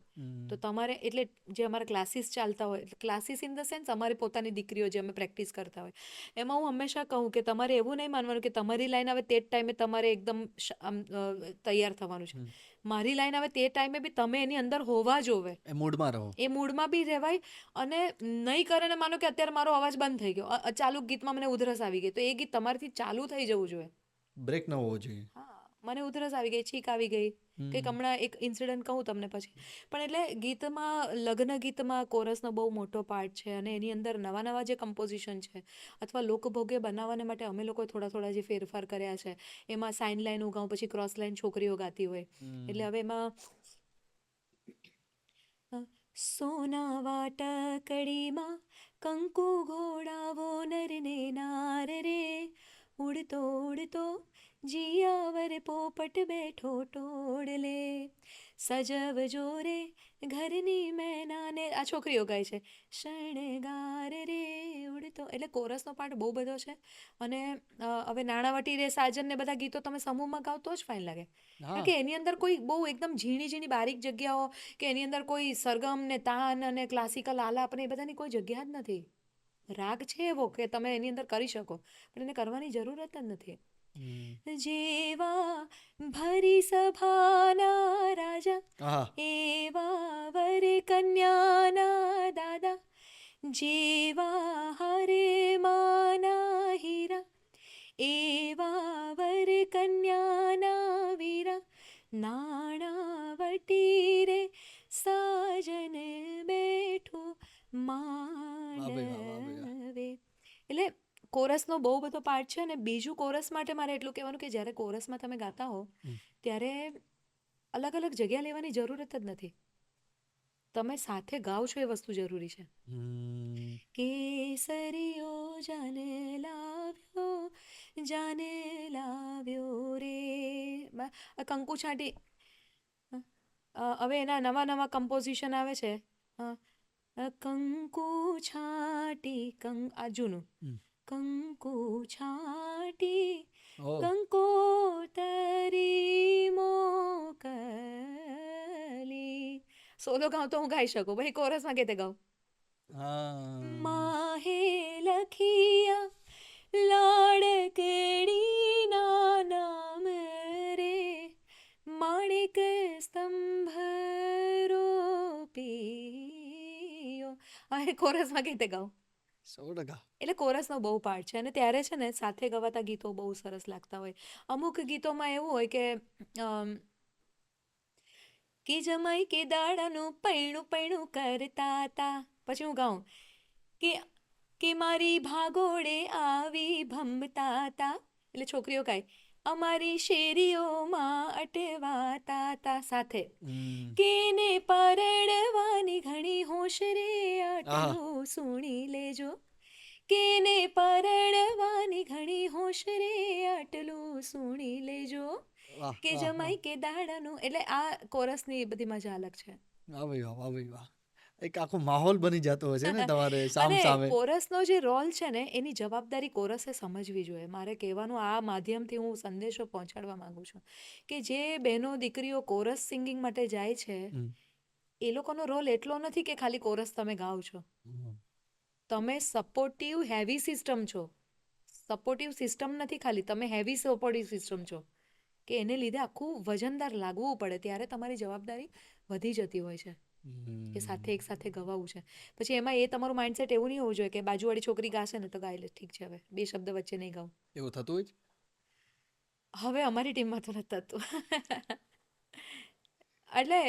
તો તમારે એટલે જે અમારા ક્લાસીસ ચાલતા હોય, ક્લાસીસ ઇન ધ સેન્સ અમારી પોતાની દીકરીઓ જે અમે પ્રેક્ટિસ કરતા હોય, એમાં હું હંમેશા કહું કે તમારે એવું નહીં માનવાનું કે તમારી લાઈન આવે તે જ ટાઈમે તમારે એકદમ તૈયાર થવાનું છે. મારી લાઈન આવે તે ટાઈમે બી તમે એની અંદર હોવા જોવે, એ મૂડમાં રહો. એ મૂડમાં બી રહેવાય. અને નહીં કરે ને માનો કે અત્યારે મારો અવાજ બંધ થઈ ગયો, ચાલુ ગીતમાં મને ઉધરસ આવી ગઈ, તો એ ગીત તમારાથી ચાલુ થઈ જવું જોઈએ. બ્રેક ન હોવો જોઈએ. હા, મને ઉધરસ આવી ગઈ, છીક આવી ગઈ, કંઈક હમણાં એક ઇન્સિડન્ટ કહું તમને પછી. પણ એટલે ગીતમાં, લગ્ન ગીતમાં કોરસનો બહુ મોટો પાર્ટ છે. અને એની અંદર નવા નવા જે કમ્પોઝિશન છે અથવા લોકભોગ્ય બનાવવાને માટે અમે લોકોએ થોડા થોડા જે ફેરફાર કર્યા છે, એમાં સાઇન લાઈન હું ગાઉં, પછી ક્રોસ લાઈન છોકરીઓ ગાતી હોય. એટલે હવે એમાં સોના વાટકડીમાં કંકુ ઘોડાવો નરને નાર રે, ઉડતો ઉડતો જીયાવર પોપટ બેઠો ટોળલે, સજવજો રે ઘરની મેનાને, આ છોકરીઓ ગાય છે, શણગાર રે ઉડતો. એટલે કોરસનો પાર્ટ બહુ બધો છે. અને હવે નાણાવટી રે સાજન ને બધા ગીતો તમે સમૂહમાં ગાઓ તો જ ફાઇન લાગે. કારણ કે એની અંદર કોઈ બહુ એકદમ ઝીણી ઝીણી બારીક જગ્યાઓ કે એની અંદર કોઈ સરગમ ને તાન અને ક્લાસિકલ આલાપ ને એ બધાની કોઈ જગ્યા જ નથી. રાગ છે એવો કે તમે એની અંદર કરી શકો, પણ એને કરવાની જરૂરત જ નથી. જેવા ભરી સભાના રાજા એવા વર કન્યાના દાદા, જેવા હરે માના હીરા એવા વર કન્યાના વીરા, નાણાવટી રે સાજન બેઠો માંડવે. એટલે કોરસનો બહુ બધો પાર્ટ છે. અને બીજું કોરસ માટે મારે એટલું કહેવાનું કે જ્યારે કોરસમાં તમે ગાતા હો ત્યારે અલગ અલગ જગ્યા લેવાની જરૂરત જ નથી. તમે સાથે ગાઓ છો એ વસ્તુ જરૂરી છે. કેસરીઓ જાને લાવ્યો રે, કંકુ છાંટી, હવે એના નવા નવા કમ્પોઝિશન આવે છે. કંકુ છાંટી આ જૂનું, કંકુ છાંટી કંકોતરી મોકલી. સોલો ગાઉં તો હું ગાઈ શકું, ભાઈ કોરસમાં કેતે ગાઉં. માહે લખિયા લાડકડીના નામ રે, માણિક સ્તંભ રોપિયો. હવે કોરસમાં કેતે ગાઉં. 100%. એટલે કોરસનો બહુ પાર્ટ છે. અને ત્યારે છે ને સાથે ગવાતા ગીતો બહુ સરસ લાગતા હોય. અમુક ગીતોમાં એવું હોય કે જમાઈ કે દાડાનું પૈણું પૈણું કરતા હતા, પછી હું ગાઉં કે મારી ભાગોળે આવી ભમતા હતા. એટલે છોકરીઓ ગાય અમારી શેરીઓમાં અટવાતા હતા સાથે. કેને પરણવાની ઘણી હોશ રે, આટલું સુણી લેજો. કેને પરણવાની ઘણી હોશ રે, આટલું સુણી લેજો. કે જમાઈ કે દાડાનું. એટલે આ કોરસની બધી મજા અલગ છે. વાહ ભાઈ વાહ, વાહ ભાઈ વાહ. એક આખો માહોલ બની જતો હોય છે ને તમારે સામ અને સામે. કોરસનો જે રોલ છે ને એની જવાબદારી કોરસે સમજવી જોઈએ. મારે કહેવાનું આ માધ્યમથી હું સંદેશો પહોંચાડવા માંગુ છું કે જે બહેનો દીકરીઓ કોરસ સિંગિંગ માટે જાય છે હમ. એ લોકોનો રોલ એટલો નથી કે ખાલી કોરસ તમે ગાઓ છો. તમે સપોર્ટિવ હેવી સિસ્ટમ છો. સપોર્ટિવ સિસ્ટમ નથી ખાલી, તમે હેવી સપોર્ટિવ સિસ્ટમ છો કે એને લીધે આખું વજનદાર લાગવું પડે ત્યારે તમારી જવાબદારી વધી જતી હોય છે કે સાથે એક સાથે ગવાવું છે. પછી એમાં એ તમારું માઇન્ડસેટ એવું નહીં હોવું જોઈએ કે બાજુવાળી છોકરી ગાશે ને તો ગાઈ લે, ઠીક છે, હવે બે શબ્દ વચ્ચે નહીં ગાઉં. એવું થતું હોય છે? હવે અમારી ટીમમાં તો નથી થતું. એટલે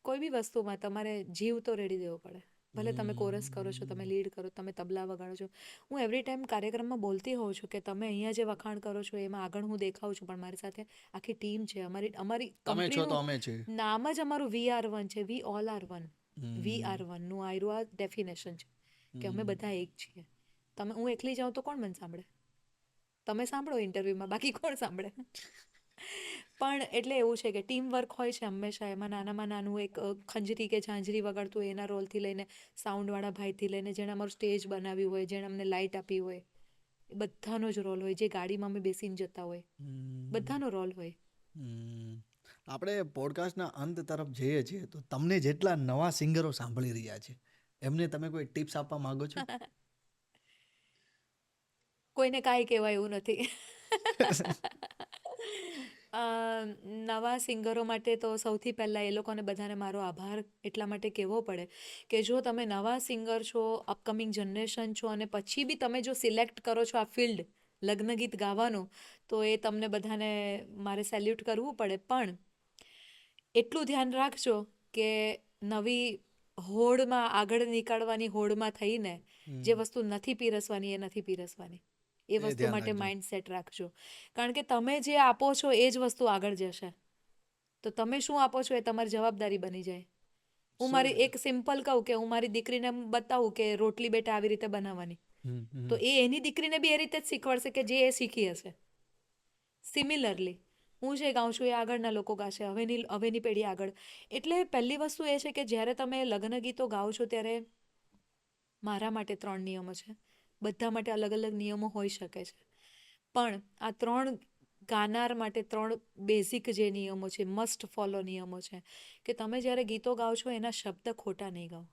કોઈ બી વસ્તુમાં તમારે જીવ તો રેડી દેવો પડે. ભલે તમે કોરસ કરો છો, તમે લીડ કરો, તમે તબલા વગાડો છો. હું એવરી ટાઈમ કાર્યક્રમમાં બોલતી હોઉં છું કે તમે અહીંયા જે વખાણ કરો છો એમાં આગળ હું દેખાઉં છું, પણ મારી સાથે આખી ટીમ છે. અમારી તમે છો તો કંપનીનું અમે છે. નામ જ અમારું VR1 છે. We all are one. VR1 નું આયરું આ ડેફિનેશન છે કે અમે બધા એક છીએ. હું એકલી જાઉં તો કોણ મને સાંભળે? તમે સાંભળો ઇન્ટરવ્યુમાં, બાકી કોણ સાંભળે? પણ એટલે એવું છે કે ટીમ વર્ક હોય છે હંમેશા. એમાં નાનામાં નાનું એક ખંજરી કે ઝાંઝરી વગાડતું હોય એના રોલથી લઈને સાઉન્ડવાળા ભાઈથી લઈને જેણે અમારું સ્ટેજ બનાવ્યું હોય, જેણે અમને લાઇટ આપી હોય, એ બધાનો જ રોલ હોય. જે ગાડીમાં અમે બેસીને જતા હોય, બધાનો રોલ હોય. આપણે પોડકાસ્ટના અંત તરફ જઈએ છીએ તો તમને જેટલા નવા સિંગરો સાંભળી રહ્યા છે એમને તમે કોઈ ટિપ્સ આપવા માંગો છો? કોઈને કાંઈ કહેવાય એવું નથી. નવા સિંગરો માટે તો સૌથી પહેલાં એ લોકોને બધાને મારો આભાર એટલા માટે કહેવો પડે કે જો તમે નવા સિંગર છો, અપકમિંગ જનરેશન છો અને પછી બી તમે જો સિલેક્ટ કરો છો આ ફિલ્ડ લગ્ન ગીત ગાવાનું, તો એ તમને બધાને મારે સેલ્યુટ કરવું પડે. પણ એટલું ધ્યાન રાખજો કે નવી હોડમાં આગળ નીકળવાની હોડમાં થઈને જે વસ્તુ નથી પીરસવાની એ નથી પીરસવાની. એ વસ્તુ માટે માઇન્ડસેટ રાખજો. કારણ કે તમે જે આપો છો એ જ વસ્તુ આગળ જશે. તો તમે શું આપો છો એ તમારી જવાબદારી બની જાય. હું મારી એક સિમ્પલ કહું કે હું મારી દીકરીને બતાવું કે રોટલી બેટા આવી રીતે બનાવવાની, તો એ એની દીકરીને બી એ રીતે જ શીખવાડશે કે જે એ શીખી હશે. સિમિલરલી હું જે ગાઉં છું એ આગળના લોકો ગાશે, હવેની પેઢી આગળ. એટલે પહેલી વસ્તુ એ છે કે જ્યારે તમે લગ્ન ગીતો ગાઓ છો ત્યારે મારા માટે 3 નિયમો છે. બધા માટે અલગ અલગ નિયમો હોઈ શકે છે, પણ આ 3 ગાનાર માટે 3 બેઝિક જે નિયમો છે, મસ્ટ ફોલો નિયમો છે કે તમે જ્યારે ગીતો ગાઓ છો એના શબ્દ ખોટા નહીં ગાઓ.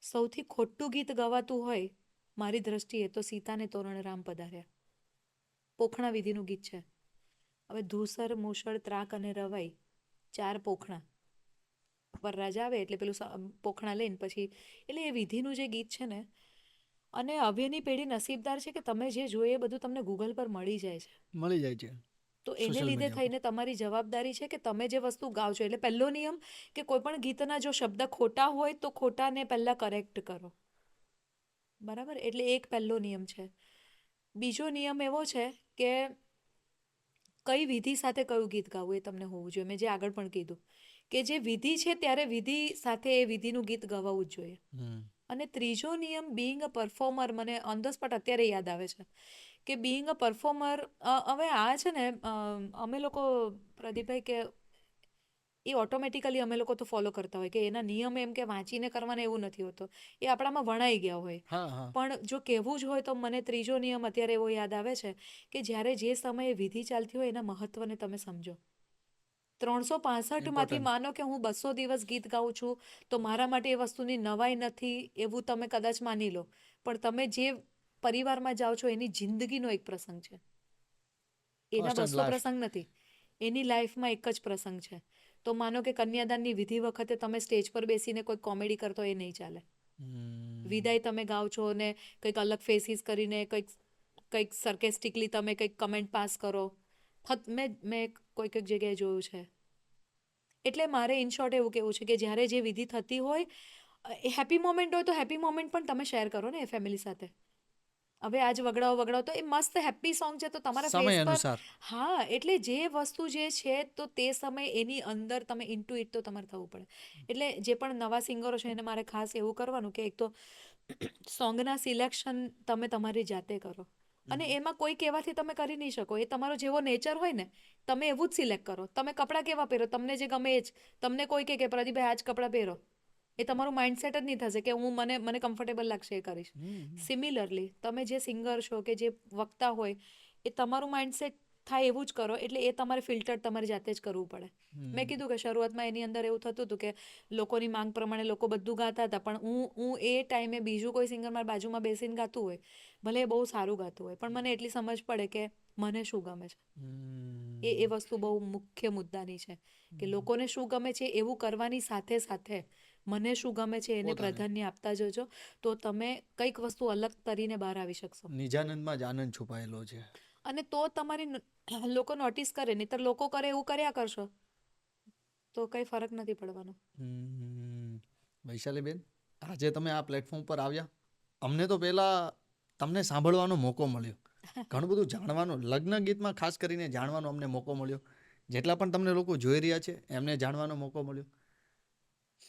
સૌથી ખોટું ગીત ગવાતું હોય મારી દ્રષ્ટિએ તો સીતાને તોરણ રામ પધાર્યા, પોખણા વિધિનું ગીત છે. હવે ધૂસર, મૂસળ, ત્રાક અને રવાઈ 4 પોખણા. વરરાજ આવે એટલે પેલું પોખણા લઈને પછી, એટલે એ વિધિનું જે ગીત છે ને, અને હવેની પેઢી નસીબદાર છે કે તમે જે જોઈએ એ બધું તમને ગૂગલ પર મળી જાય છે. તો એને લીધે થઈને તમારી જવાબદારી છે કે તમે જે વસ્તુ ગાઓ છો, એટલે પહેલો નિયમ કે કોઈ પણ ગીતના જો શબ્દ ખોટા હોય તો ખોટાને પહેલાં કરેક્ટ કરો. બરાબર? એટલે એક પહેલો નિયમ છે. બીજો નિયમ એવો છે કે કઈ વિધિ સાથે કયું ગીત ગાવું એ તમને હોવું જોઈએ. મેં જે આગળ પણ કીધું કે જે વિધિ છે ત્યારે વિધિ સાથે એ વિધિનું ગીત ગવાવું જ જોઈએ. અને ત્રીજો નિયમ, બિંગ અ પરફોર્મર, મને ઓન ધ સ્પોટ અત્યારે યાદ આવે છે કે બિંગ અ પરફોર્મર, હવે આ છે ને અમે લોકો, પ્રદીપભાઈ, કે એ ઓટોમેટિકલી અમે લોકો તો ફોલો કરતા હોય કે એના નિયમ એમ કે વાંચીને કરવાના એવું નથી હોતો, એ આપણામાં વણાઈ ગયા હોય. પણ જો કહેવું જ હોય તો મને ત્રીજો નિયમ અત્યારે એવો યાદ આવે છે કે જ્યારે જે સમયે વિધિ ચાલતી હોય એના મહત્વને તમે સમજો. 365માંથી માનો કે હું 200 દિવસ ગીત ગાઉં છું તો મારા માટે એ વસ્તુની નવાઈ નથી એવું તમે કદાચ માની લો, પણ તમે જે પરિવારમાં જાઓ છો એની જિંદગીનો એક પ્રસંગ છે. એના 200 પ્રસંગ નથી, એની લાઈફમાં એક જ પ્રસંગ છે. તો માનો કે કન્યાદાનની વિધિ વખતે તમે સ્ટેજ પર બેસીને કોઈ કોમેડી કરતો એ નહીં ચાલે. વિદાય તમે ગાઓ છો ને કંઈક અલગ ફેસીસ કરીને કંઈક સર્કેસ્ટિકલી તમે કંઈક કમેન્ટ પાસ કરો. મેં કોઈક જગ્યાએ જોયું છે. એટલે મારે ઇન શોર્ટ એવું કહેવું છે કે જ્યારે જે વિધિ થતી હોય, હેપી મોમેન્ટ હોય તો હેપી મોમેન્ટ પણ તમે શેર કરો ને એ ફેમિલી સાથે. હવે આજ વગડાઓ તો એ મસ્ત હેપી સોંગ છે તો તમારા ફેસ પર, હા, એટલે જે વસ્તુ જે છે તો તે સમય એની અંદર તમે ઇન્ટુ ઇટ તો તમારે થવું પડે. એટલે જે પણ નવા સિંગરો છે એને મારે ખાસ એવું કરવાનું કે એક તો સોંગના સિલેક્શન તમે તમારી જાતે કરો, અને એમાં કોઈ કહેવાથી તમે કરી નહીં શકો. એ તમારો જેવો નેચર હોય ને તમે એવું જ સિલેક્ટ કરો. તમે કપડાં કેવા પહેરો, તમને જે ગમે એ જ. તમને કોઈ કે પ્રદીપભાઈ આ જ કપડાં પહેરો, એ તમારું માઇન્ડસેટ જ નહીં થશે કે હું મને કમ્ફર્ટેબલ લાગશે એ કરીશ. સિમિલરલી તમે જે સિંગર છો કે જે વક્તા હોય એ તમારું માઇન્ડસેટ થાય એવું જ કરો, એટલે એ તમારે ફિલ્ટર તમારી જાતે જ કરવું પડે. મેં કીધું કે શરૂઆતમાં એની અંદર એવું થતું હતું કે લોકોની માંગ પ્રમાણે લોકો બધું ગાતા હતા, પણ હું એ ટાઈમે બીજું કોઈ સિંગર મારી બાજુમાં બેસીને ગાતું હોય, ભલે એ બહુ સારું ગાતું હોય, પણ મને એટલી સમજ પડે કે મને શું ગમે છે. એ વસ્તુ બહુ મુખ્ય મુદ્દાની છે કે લોકોને શું ગમે છે એવું કરવાની સાથે સાથે મને શું ગમે છે એને પ્રાધાન્ય આપતા જજો, તો તમે કંઈક વસ્તુ અલગ તરીને બહાર આવી શકશો. નિજાનંદમાં જ આનંદ છુપાયેલો છે. અને તો તમારી લોકો નોટિસ કરે, નહીંતર લોકો કરે એવું કર્યા કરશો તો કંઈ ફરક નથી પડવાનો. વૈશાલીબેન, આજે તમે આ પ્લેટફોર્મ પર આવ્યા, અમને તો પહેલા તમને સાંભળવાનો મોકો મળ્યો, ઘણું બધું જાણવાનું, લગ્ન ગીતમાં ખાસ કરીને જાણવાનો અમને મોકો મળ્યો, જેટલા પણ તમને લોકો જોઈ રહ્યા છે એમને જાણવાનો મોકો મળ્યો.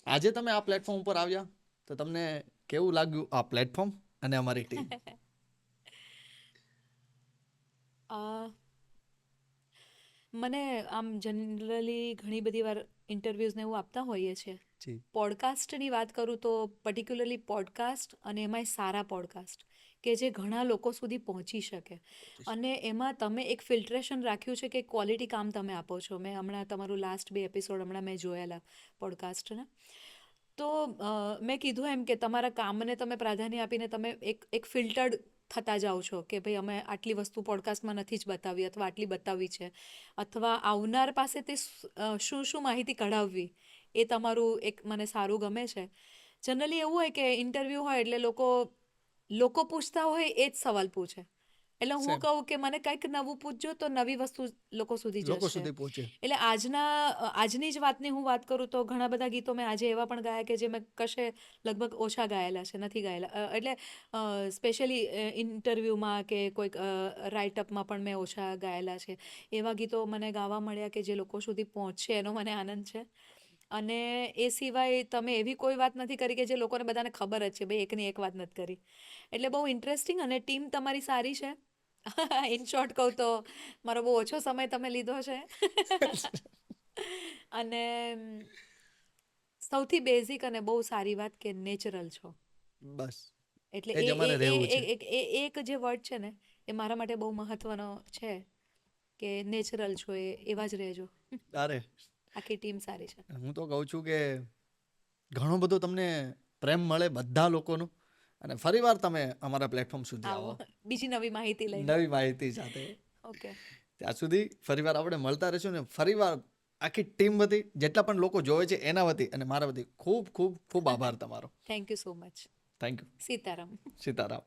આજે તમે આ પ્લેટફોર્મ ઉપર આવ્યા તો તમને કેવું લાગ્યું આ પ્લેટફોર્મ અને અમારી ટીમ? મને આમ જનરલી ઘણી બધી વાર ઇન્ટરવ્યૂઝને એવું આપતા હોઈએ છીએ. જી. પોડકાસ્ટની વાત કરું તો પર્ટિક્યુલરલી પોડકાસ્ટ, અને એમાંય સારા પોડકાસ્ટ કે જે ઘણા લોકો સુધી પહોંચી શકે, અને એમાં તમે એક ફિલ્ટ્રેશન રાખ્યું છે કે ક્વોલિટી કામ તમે આપો છો. મેં હમણાં તમારું લાસ્ટ 2 એપિસોડ હમણાં મેં જોયેલા પોડકાસ્ટના, તો મેં કીધું એમ કે તમારા કામને તમે પ્રાધાન્ય આપીને તમે એક ફિલ્ટર્ડ થતા જાઓ છો કે ભાઈ અમે આટલી વસ્તુ પોડકાસ્ટમાં નથી જ બતાવી, અથવા આટલી બતાવી છે, અથવા આવનાર પાસે તે શું શું માહિતી કઢાવવી, એ તમારું એક મને સારું ગમે છે. જનરલી એવું હોય કે ઇન્ટરવ્યૂ હોય એટલે લોકો પૂછતા હોય એ જ સવાલ પૂછે, એટલે હું કહું કે મને કંઈક નવું પૂછજો તો નવી વસ્તુ લોકો સુધી જશે. પહોંચે. એટલે આજની જ વાતની હું વાત કરું તો ઘણા બધા ગીતો મેં આજે એવા પણ ગાયા કે જે મેં કશે લગભગ ઓછા ગાયેલા છે, નથી ગાયેલા, એટલે સ્પેશિયલી ઇન્ટરવ્યૂમાં કે કોઈક રાઇટઅપમાં પણ મેં ઓછા ગાયેલા છે. એવા ગીતો મને ગાવા મળ્યા કે જે લોકો સુધી પહોંચશે, એનો મને આનંદ છે. અને એ સિવાય તમે એવી કોઈ વાત નથી કરી કે જે લોકોને બધાને ખબર જ છે, ભાઈ એકની એક વાત નથી કરી, એટલે બહુ ઇન્ટરેસ્ટિંગ. અને ટીમ તમારી સારી છે. ઇન શોર્ટ કહું તો મારો બહુ ઓછો સમય તમે લીધો છે. અને સૌથી બેઝિક અને બહુ સારી વાત કે નેચરલ છો. બસ એટલે એ જ અમારે રહેવું છે. એક જે વર્ડ છે ને એ મારા માટે બહુ મહત્વનો છે કે નેચરલ છો, એવા જ રહેજો. અરે આખી ટીમ સારી છે. હું તો કહું છું કે ઘણો બધો તમને પ્રેમ મળે બધા લોકોનો, અને ફરીવાર તમે અમારા પ્લેટફોર્મ સુધી આવો બીજી નવી માહિતી લઈને. નવી માહિતી સાથે. ઓકે. ત્યાં સુધી ફરીવાર આપણે મળતા રહીશું, ને ફરીવાર આખી ટીમ વતી જેટલા પણ લોકો જોવે છે એના વતી અને મારા વતી ખૂબ ખૂબ ખૂબ આભાર તમારો. Thank you so much. Thank you. Sitaram. Sitaram.